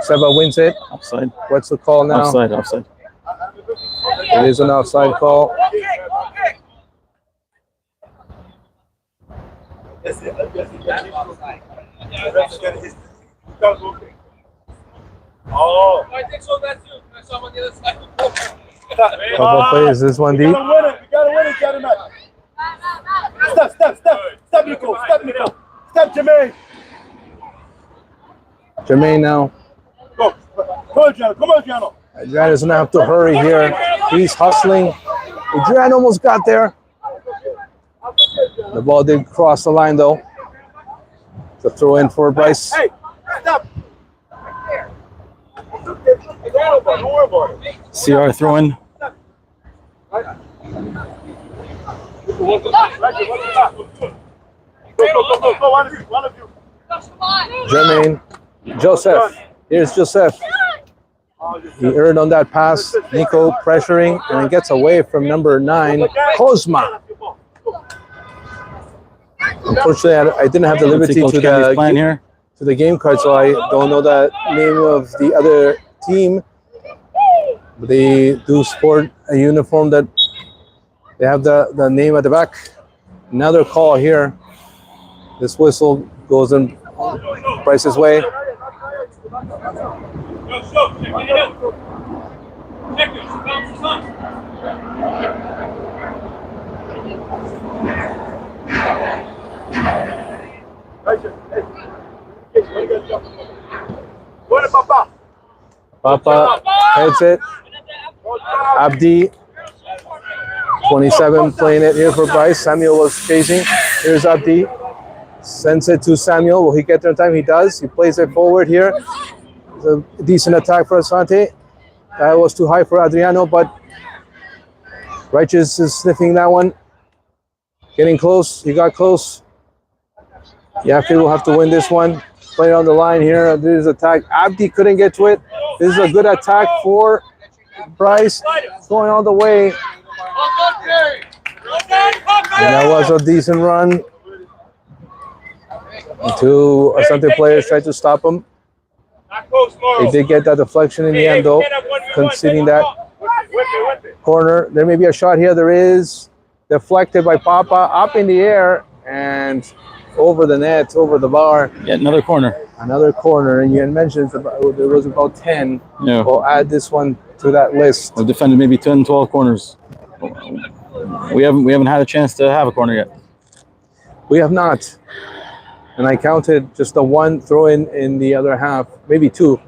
Seba wins it. Offside. What's the call now? Offside. It is an offside call. Oh. I think so, that too. I saw him on the other side. Couple plays. This one deep. You gotta win it, Jeremy. Step, Nico. Step, Jermaine. Jermaine now. Go. Come on, Giano. Adrian doesn't have to hurry here. He's hustling. Adrian almost got there. The ball did cross the line though. To throw in for Bryce. Hey, stop. Don't worry about it. CR throwing. Go, one of you. Jermaine, Joseph. Here's Joseph. He earned on that pass. Nico pressuring and gets away from number 9, Kozma. Unfortunately, I didn't have the liberty to the game card, so I don't know the name of the other team. But they do sport a uniform that they have the name at the back. Another call here. This whistle goes in Bryce's way. Papa heads it. Abdi, 27, playing it here for Bryce. Samuel was chasing. Here's Abdi. Sends it to Samuel. Will he get there in time? He does. He plays it forward here. It's a decent attack for Asante. That was too high for Adriano, but Righteous is sniffing that one. Getting close. He got close. Yafi will have to win this one. Play on the line here. This is attack. Abdi couldn't get to it. This is a good attack for Bryce. Going all the way. And that was a decent run. Two Asante players tried to stop him. They did get that deflection in the end, though, conceding that corner. There may be a shot here. There is. Deflected by Papa, up in the air and over the net, over the bar. Yeah, another corner. Another corner, and you had mentioned there was about 10. Yeah. We'll add this one to that list. We've defended maybe 10, 12 corners. We haven't had a chance to have a corner yet. We have not. And I counted just the one throw in the other half, maybe 2.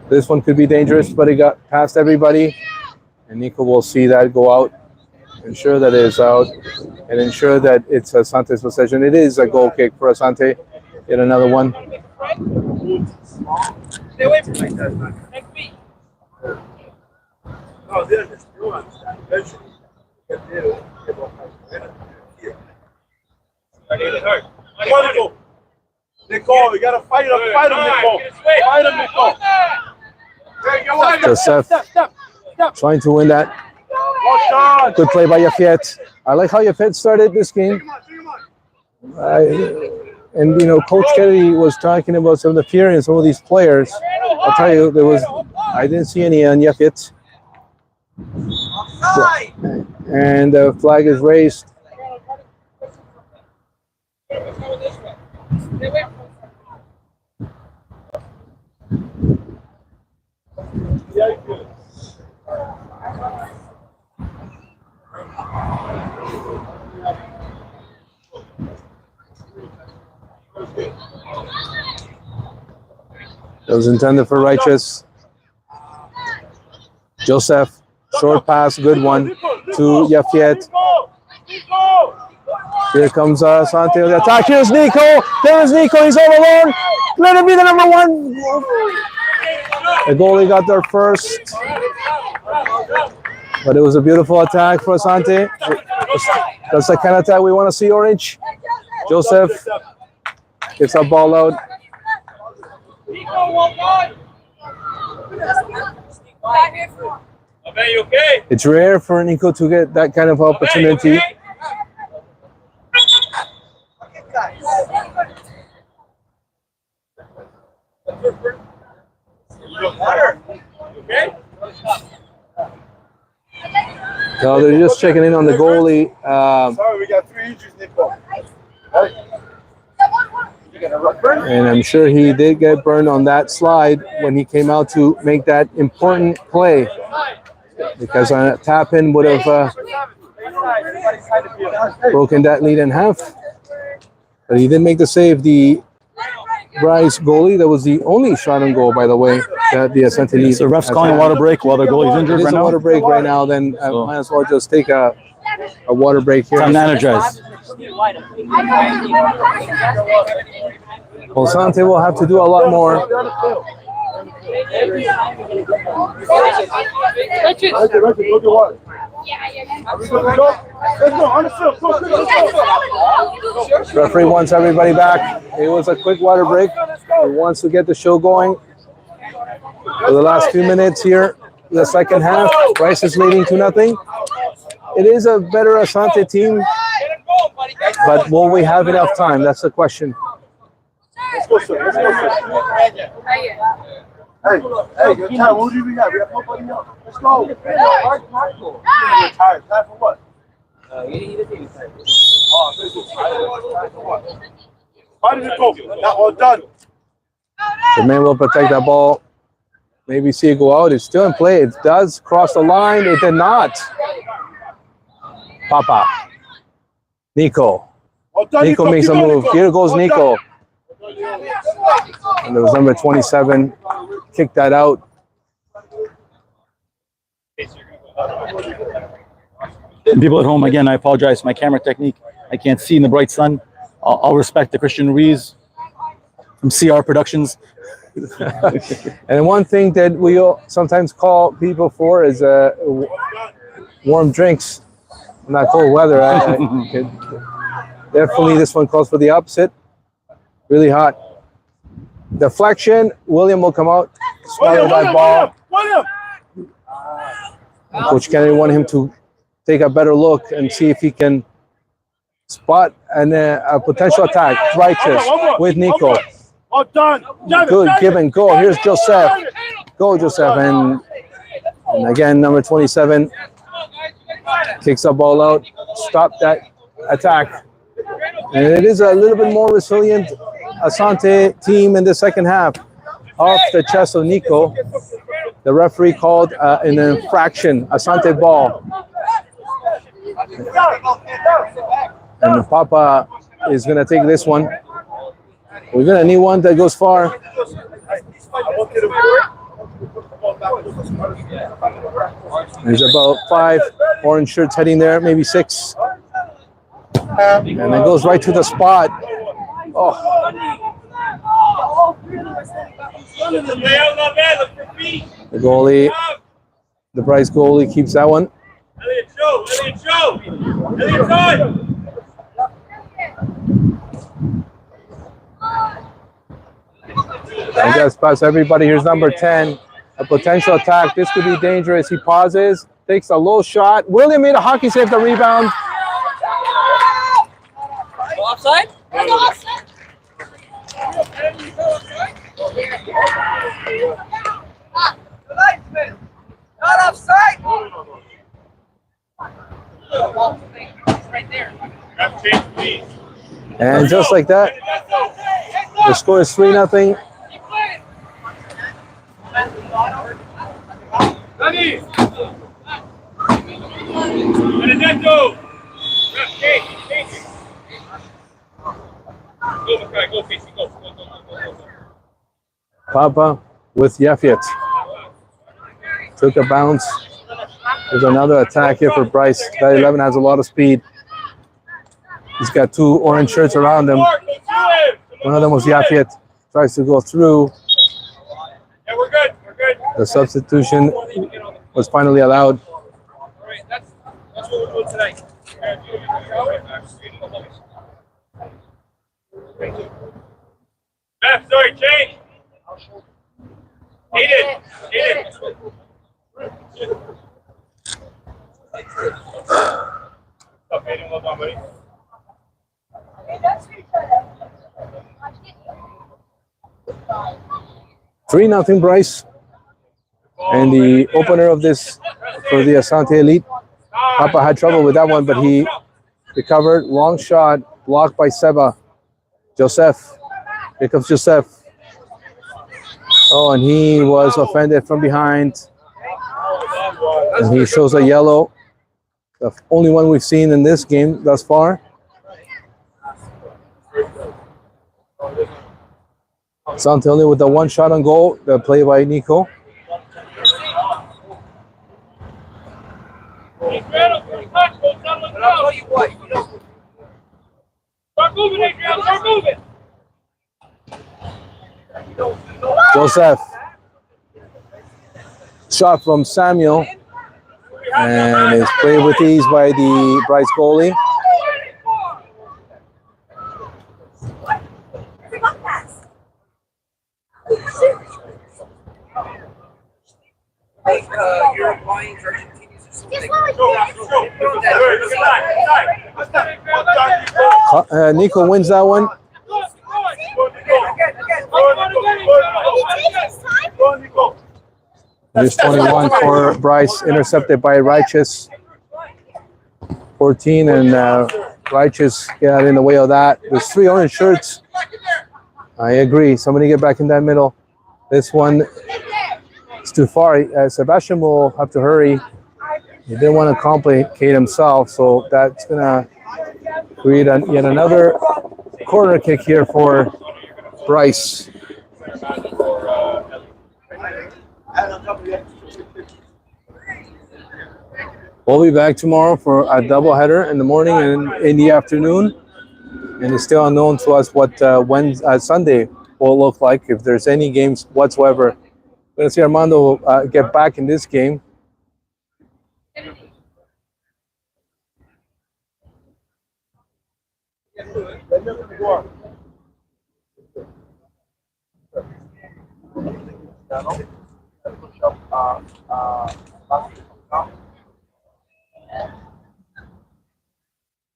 This one could be dangerous, but it got past everybody. And Nico will see that go out, ensure that it is out, and ensure that it's Asante's possession. It is a goal kick for Asante. Get another one. Stay away from like that. Next beat. No, they're just doing eventually. Wonderful. Nico, you gotta fight him, Nico. Fight him, Nico. Joseph trying to win that. Good play by Yafet. I like how Yafet started this game. And you know, Coach Kennedy was talking about some of the fear in some of these players. I'll tell you, I didn't see any on Yafet. And the flag is raised. It was intended for Righteous. Joseph, short pass, good one to Yafiet. Here comes Asante on the attack. Here's Nico. There's Nico. He's all alone. Let him be the number 1. The goalie got there first. But it was a beautiful attack for Asante. That's the kind of attack we want to see, Orange. Joseph gets that ball out. It's rare for Nico to get that kind of opportunity. So they're just checking in on the goalie. Sorry, we got 3 injuries, Nico. And I'm sure he did get burned on that slide when he came out to make that important play. Because a tap-in would have broken that lead in half. But he did make the save. The Bryce goalie, that was the only shot on goal, by the way, that the Asante needs. So ref's calling a water break while the goalie's injured It is right a now? water break right now, then So- might as well just take a water break here. Time to energize. Asante will have to do a lot more. Let's go. On the field. Go. Referee wants everybody back. It was a quick water break. He wants to get the show going. For the last few minutes here, the second half, Bryce is leading 2-0. It is a better Asante team, but will we have enough time? That's the question. Let's go, sir. Hey, good time. Who do we got? We have nobody else. Let's go. You're tired. Time for what? How did it go? Not all done. The man will protect that ball. Maybe see it go out. It's still in play. It does cross the line. It did not. Papa. Nico. Nico makes a move. Here goes Nico. And there was number 27. Kicked that out. People at home, again, I apologize for my camera technique. I can't see in the bright sun. I'll respect the Christian Ruiz from CR Productions. And one thing that we sometimes call people for is warm drinks, not cold weather. Definitely this one calls for the opposite. Really hot. Deflection. William will come out, swallow that ball. Coach Kennedy wanted him to take a better look and see if he can spot a potential attack. Righteous with Nico. Good give and go. Here's Joseph. Go, Joseph. And again, number 27 kicks the ball out. Stop that attack. And it is a little bit more resilient Asante team in the second half. Off the chest of Nico. The referee called an infraction, Asante ball. And Papa is going to take this one. We're going to need one that goes far. There's about 5 orange shirts heading there, maybe 6. And it goes right to the spot. Oh. The goalie, the Bryce goalie keeps that one. I guess past everybody. Here's number 10. A potential attack. This could be dangerous. He pauses, takes a low shot. William made a hockey save the rebound. Offside? Offside. Not offside. Right there. And just like that, the score is 3-0. Papa with Yafet. Took a bounce. There's another attack here for Bryce. That 11 has a lot of speed. He's got 2 orange shirts around him. One of them was Yafet. Tries to go through. Yeah, we're good. We're good. The substitution was finally allowed. All right, that's what we're doing tonight. Left, sorry, change. Aiden. Stop, Aiden. Well done, buddy. 3-0 Bryce. And the opener of this for the Asante Elite. Papa had trouble with that one, but he recovered. Long shot, blocked by Seba. Joseph. Here comes Joseph. Oh, and he was offended from behind. And he shows a yellow. The only one we've seen in this game thus far. Asante only with the 1 shot on goal. The play by Nico. Start moving, Adrian. Start moving. Joseph. Shot from Samuel. And it's played with ease by the Bryce goalie. You're applying for Argentinians or something. Nico wins that one. There's 21 for Bryce, intercepted by Righteous. 14, and Righteous got in the way of that. There's 3 orange shirts. I agree. Somebody get back in that middle. This one is too far. Sebastian will have to hurry. He didn't want to complicate himself, so that's going to create yet another corner kick here for Bryce. We'll be back tomorrow for a doubleheader in the morning and in the afternoon. And it's still unknown to us what Sunday will look like, if there's any games whatsoever. We're going to see Armando get back in this game.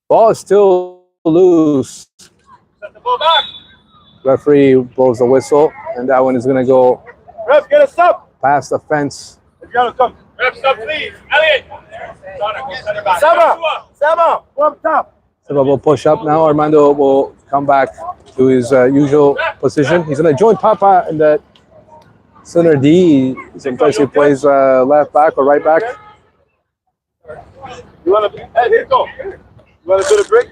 Ball is still loose. Referee blows the whistle, and that one is going to go Ref, get us up. past the fence. Come. Ref, stop, please. Elliot. Sama, up top. So we'll push up now. Armando will come back to his usual position. He's going to join Papa in the center D. Sometimes he plays left back or right back. You want to? Hey, Nico. You want to do the break?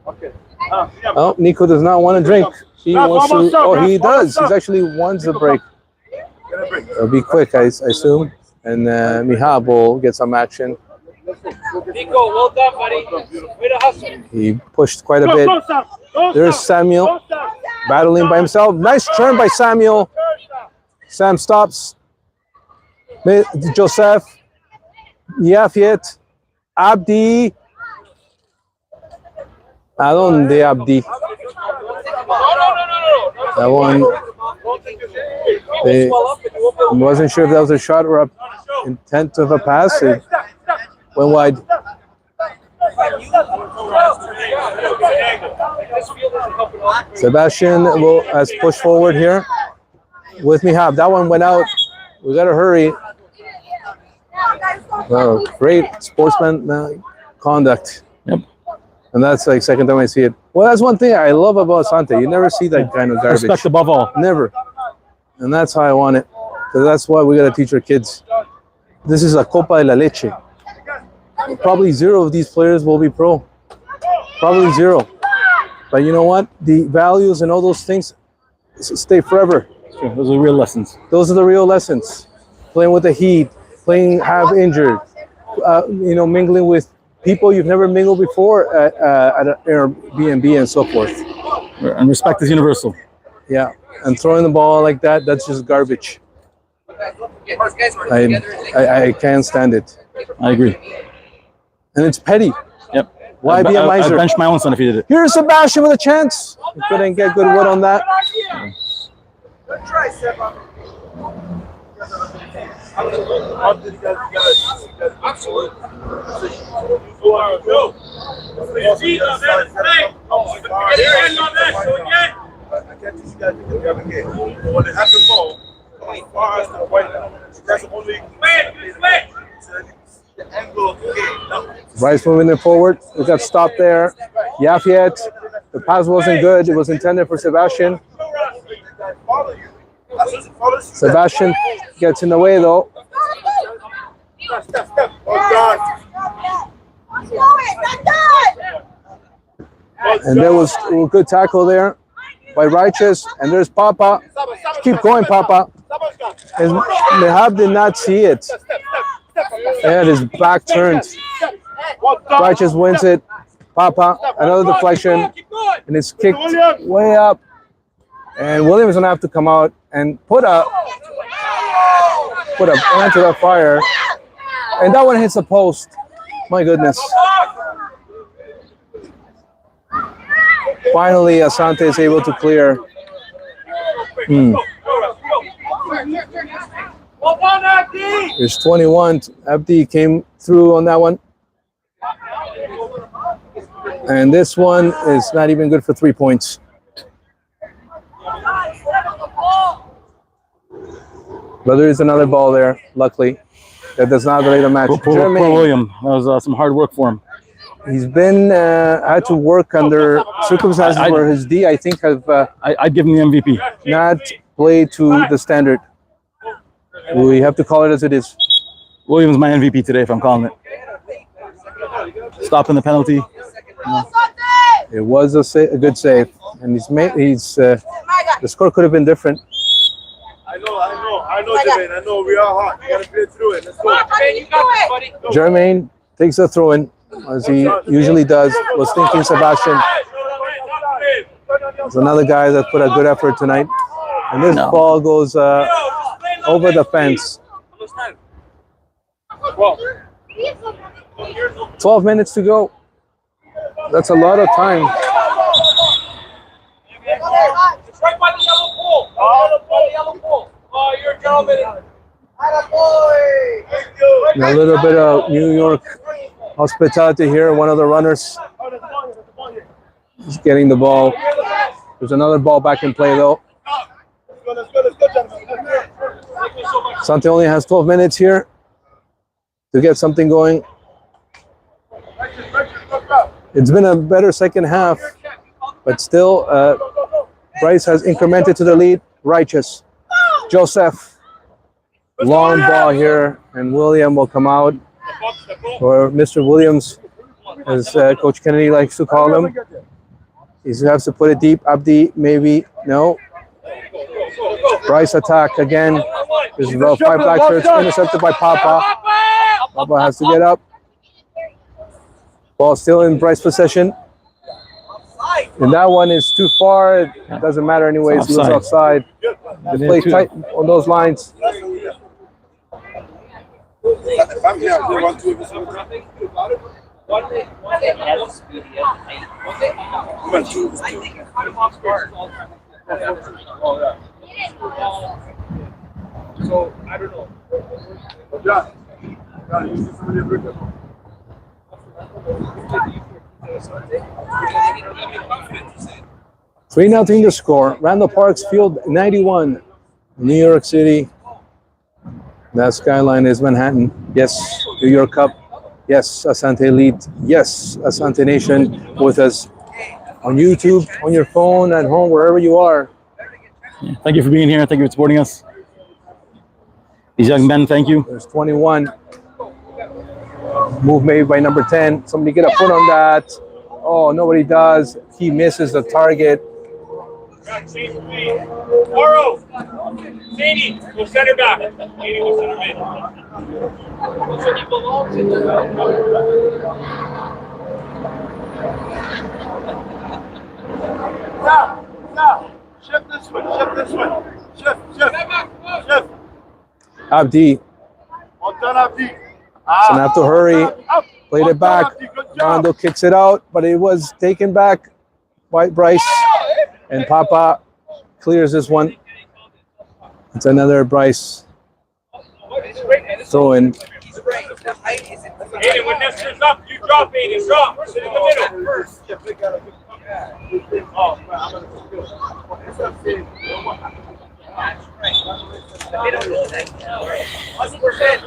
Okay. Oh, Nico does not want to drink. He wants to. Oh, he does. He actually wants a break. It'll be quick, I assume. And Mihab will get some action. Nico, well done, buddy. Way to hustle. He pushed quite a bit. There's Samuel battling by himself. Nice turn by Samuel. Sam stops. Joseph. Yafiet. Abdi. Adonde Abdi. That one. I wasn't sure if that was a shot or a intent of a pass. It went wide. Sebastian has pushed forward here with Mihab. That one went out. We got to hurry. Oh, great sportsman conduct. Yep. And that's like second time I see it. Well, that's one thing I love about Asante. You never see that kind of garbage. Respect above all. Never. And that's how I want it. Because that's what we got to teach our kids. This is a Copa de la Leche. Probably 0 of these players will be pro. Probably 0. But you know what? The values and all those things stay forever. Sure, those are real lessons. Those are the real lessons. Playing with the heat, playing half injured, mingling with people you've never mingled before at an Airbnb and so forth. And respect is universal. Yeah, and throwing the ball like that, that's just garbage. I can't stand it. I agree. And it's petty. Yep. Why be a I miser? bench my own son if he did it. Here's Sebastian with a chance. He couldn't get good wood on that. Good try, Seba. I can't teach you guys to do the other game. When they have the ball, as far as the white, that's the only the angle of the game. Bryce moving it forward. We got stopped there. Yafiet. The pass wasn't good. It was intended for Sebastian. Sebastian gets in the way though. And there was a good tackle there by Righteous. And there's Papa. Keep going, Papa. And Mehab did not see it. And his back turned. Righteous wins it. Papa, another deflection. And it's kicked way up. And Williams gonna have to come out and put a hand to the fire. And that one hits the post. My goodness. Finally, Asante is able to clear. There's 21. Abdi came through on that one. And this one is not even good for 3 points. But there is another ball there, luckily. That does not delay the match. Poor William. That was some hard work for him. He's been had to work under circumstances where his D, I think, have I'd give him the MVP. not played to the standard. We have to call it as it is. William's my MVP today, if I'm calling it. Stopping the penalty. It was a good save, and the score could have been different. I know, Jermaine. I know we are hot. We gotta play through it. Let's go. Jermaine takes a throw in, as he usually does. Was thinking Sebastian. There's another guy that put a good effort tonight. And this ball goes over the fence. 12 minutes to go. That's a lot of time. It's right by the yellow pole. Yellow pole. Oh, you're a gentleman. A little bit of New York hospitality here. One of the runners is getting the ball. There's another ball back in play though. Asante only has 12 minutes here to get something going. It's been a better second half, but still Bryce has incremented to the lead. Righteous. Joseph. Long ball here, and William will come out, or Mr. Williams, as Coach Kennedy likes to call him. He has to put it deep. Abdi, maybe. No. Bryce attack again. There's about 5 black shirts intercepted by Papa. Papa has to get up. Ball still in Bryce possession. And that one is too far. It doesn't matter anyways. He was offside. They play tight on those lines. So I don't know. 3-0 the score. Randall Parks Field 91. New York City. That skyline is Manhattan. Yes, New York Cup. Yes, Asante Elite. Yes, Asante Nation with us on YouTube, on your phone, at home, wherever you are. Yeah, thank you for being here. Thank you for supporting us. These young men, thank you. There's 21. Move made by number 10. Somebody get a foot on that. Oh, nobody does. He misses the target. Oro, Sadie, go center back. Sadie, go center mid. That's what he belongs in. Stop. Shift this one. Shift. Abdi. Well done, Abdi. Gonna have to hurry. Played it back. Rondo kicks it out, but it was taken back by Bryce. And Papa clears this one. It's another Bryce throw in. Aiden, when Nestor's up, you drop, Aiden. Drop. Sit in the middle.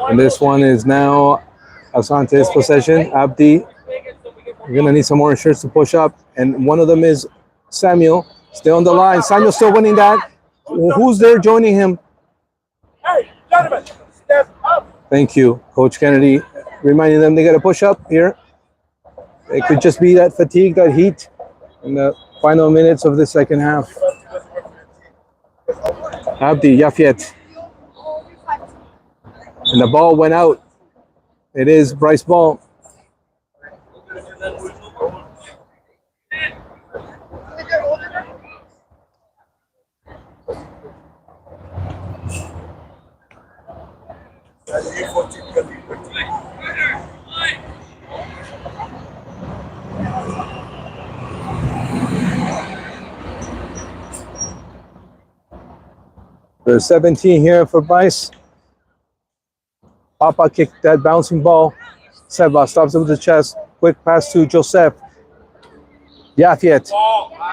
And this one is now Asante's possession. Abdi, you're gonna need some more shirts to push up. And one of them is Samuel. Stay on the line. Samuel still winning that. Who's there joining him? Hey, gentlemen, step up. Thank you, Coach Kennedy. Reminding them they got to push up here. It could just be that fatigue, that heat in the final minutes of the second half. Abdi, Yafiet. And the ball went out. It is Bryce ball. There's 17 here for Bryce. Papa kicked that bouncing ball. Seba stops it with the chest. Quick pass to Joseph. Yafet.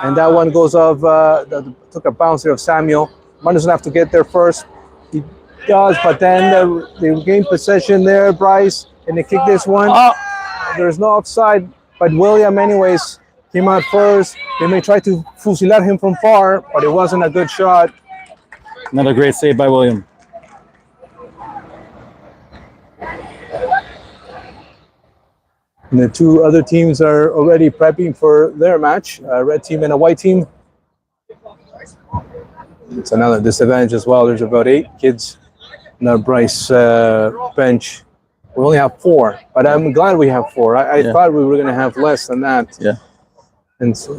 And that one goes off, took a bounce here of Samuel. Man doesn't have to get there first. He does, but then they gain possession there, Bryce, and they kick this one. There's no offside, but William anyways came out first. They may try to fusilar him from far, but it wasn't a good shot. Another great save by William. And the two other teams are already prepping for their match, a red team and a white team. It's another disadvantage as well. There's about 8 kids on the Bryce bench. We only have 4, but I'm glad we have 4. I thought we were going to have less than that. Yeah. And so,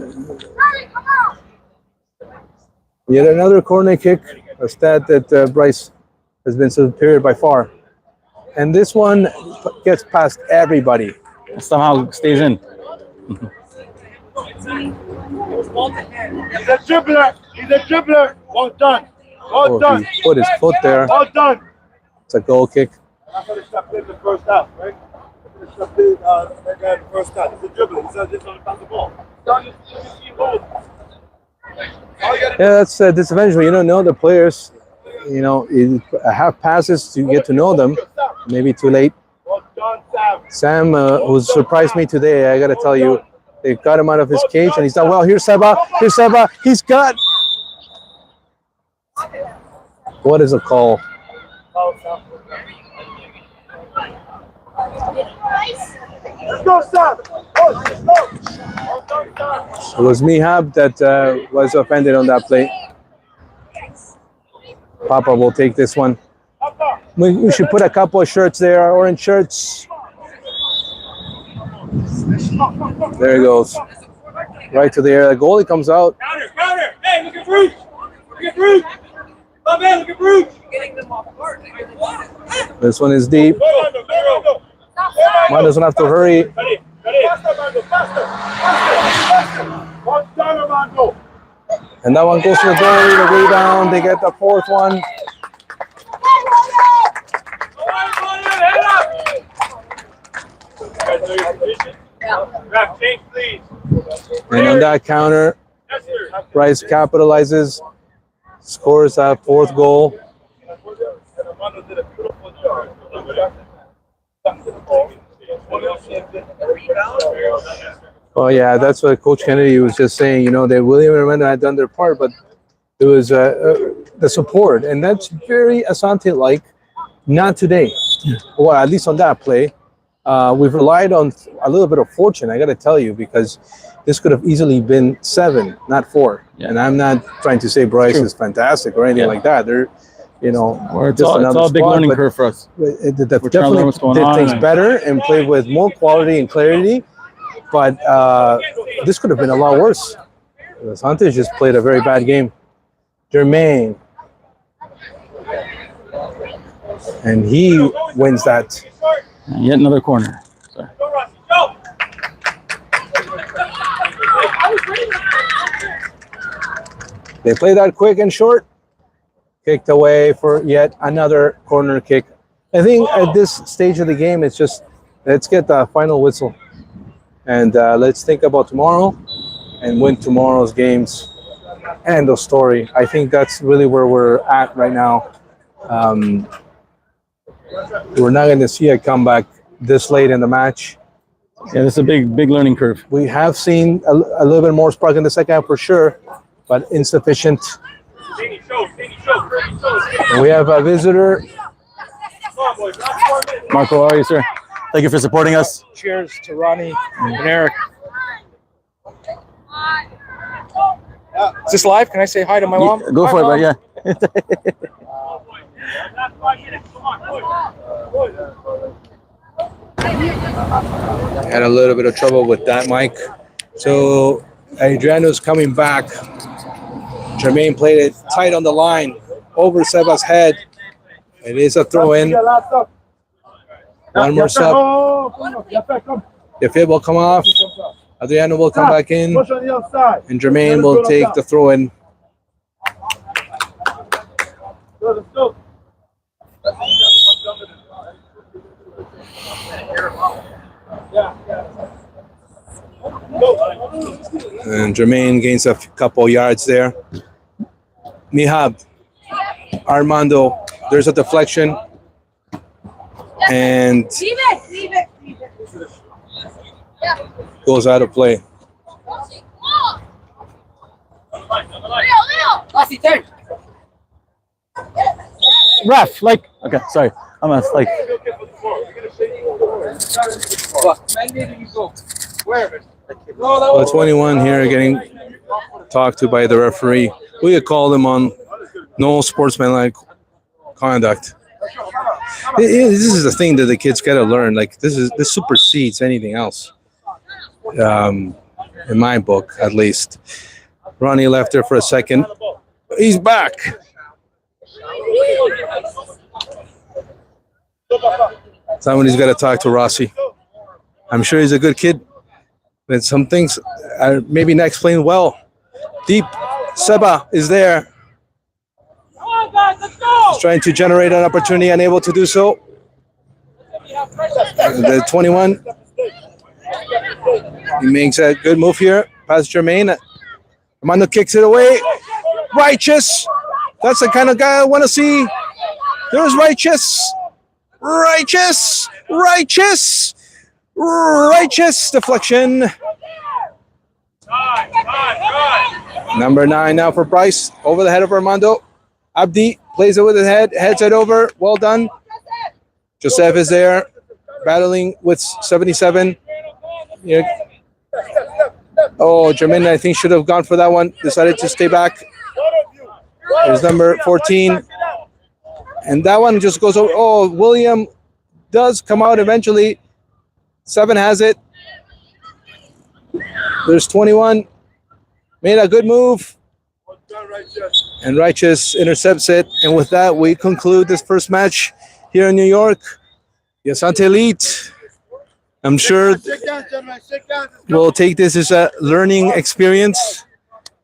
yet another corner kick, a stat that Bryce has been superior by far. And this one gets past everybody. Somehow stays in. He's a dribbler. He's a dribbler. Well done. Well done. He put his foot there. Well done. It's a goal kick. That's how they start playing the first half, right? They start playing that guy in the first half. He's a dribbler. He's just on the ball. Yeah, that's disadvantage when you don't know the players. You know, have passes to get to know them. Maybe too late. Well done, Sam. Sam, who surprised me today, I got to tell you, they got him out of his cage and he's done well. Here's Seba. Here's Seba. He's got. What is a call? Let's go, Sam. Oh, let's go. Well done, Sam. It was Mihab that was offended on that play. Papa will take this one. We should put a couple of shirts there, orange shirts. There he goes. Right to the air. The goalie comes out. Counter, counter. Hey, look at Bruce. Look at Bruce. Oh, man, look at Bruce. This one is deep. Man doesn't have to hurry. Well done, Armando. And that one goes to the goalie, the rebound. They get the 4th one. Ref, change, please. And on that counter, Yes, sir. Bryce capitalizes, scores that 4th goal. Armando did a beautiful job. Oh yeah, that's what Coach Kennedy was just saying. You know, that William and Amanda had done their part, but there was the support, and that's very Asante-like. Not today. Well, at least on that play, we've relied on a little bit of fortune. I got to tell you, because this could have easily been 7, not 4. Yeah. And I'm not trying to say Bryce is fantastic or anything like that. They're, you know, It's all a big learning curve for us. It We're trying to learn definitely what's going did on things and- better and played with more quality and clarity. But this could have been a lot worse. Asante just played a very bad game. Jermaine. And he wins that. And yet another corner. Sorry. Go, Rossi, go. They play that quick and short. Kicked away for yet another corner kick. I think at this stage of the game, it's just, let's get the final whistle. And let's think about tomorrow and win tomorrow's games. End of story. I think that's really where we're at right now. We're not going to see a comeback this late in the match. Yeah, this is a big learning curve. We have seen a little bit more spark in the second half for sure, but insufficient. Danny, show. And we have a visitor. Come on, boys. Last 4 minutes. Marco, how are you, sir? Thank you for supporting us. Cheers to Ronnie and Eric. Is this live? Can I say hi to my mom? Go for it, but yeah. Last 5 minutes. Come on, boys. Had a little bit of trouble with that mic. So Adriano's coming back. Jermaine played it tight on the line over Seba's head. It is a throw in. One more sub. The fit will come off. Adriano will come back in. Push on the outside. And Jermaine will take the throw in. Let's go. And Jermaine gains a couple yards there. Mihab, Armando, there's a deflection. And Leave it. goes out of play. Ref, like, okay, sorry. I'm a, like, Well, 21 here getting talked to by the referee. We could call them on no sportsmanlike conduct. This is the thing that the kids got to learn. Like this supersedes anything else. In my book, at least. Ronnie left there for a second. He's back. Somebody's got to talk to Rossi. I'm sure he's a good kid, but some things are maybe not explained well. Deep, Seba is there. He's trying to generate an opportunity, unable to do so. The 21. He makes a good move here. Past Jermaine. Armando kicks it away. Righteous. That's the kind of guy I want to see. There's Righteous. Righteous deflection. Number 9 now for Bryce. Over the head of Armando. Abdi plays it with his head. Heads it over. Well done. Joseph is there. Battling with 77. Yeah. Oh, Jermaine, I think, should have gone for that one. Decided to stay back. There's number 14. And that one just goes over. Oh, William does come out eventually. 7 has it. There's 21. Made a good move. And Righteous intercepts it. And with that, we conclude this first match here in New York. The Asante Elite. I'm sure we'll take this as a learning experience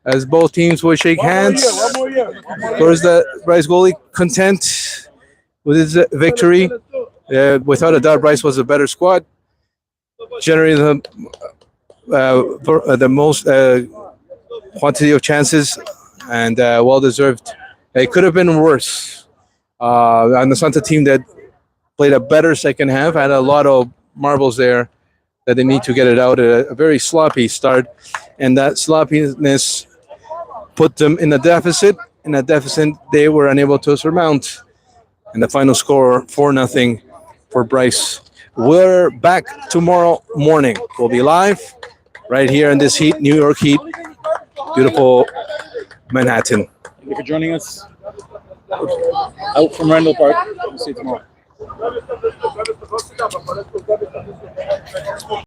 as both teams will shake hands. Of course, the Bryce goalie content with his victory. Without a doubt, Bryce was a better squad. Generated the most quantity of chances and well-deserved. It could have been worse. On the Asante team that played a better second half, had a lot of marbles there that they need to get it out at a very sloppy start, and that sloppiness put them in a deficit. In a deficit they were unable to surmount, and the final score 4-0 for Bryce. We're back tomorrow morning. We'll be live right here in this heat, New York heat, beautiful Manhattan. thank you for joining us out from Randall Park. We'll see you tomorrow.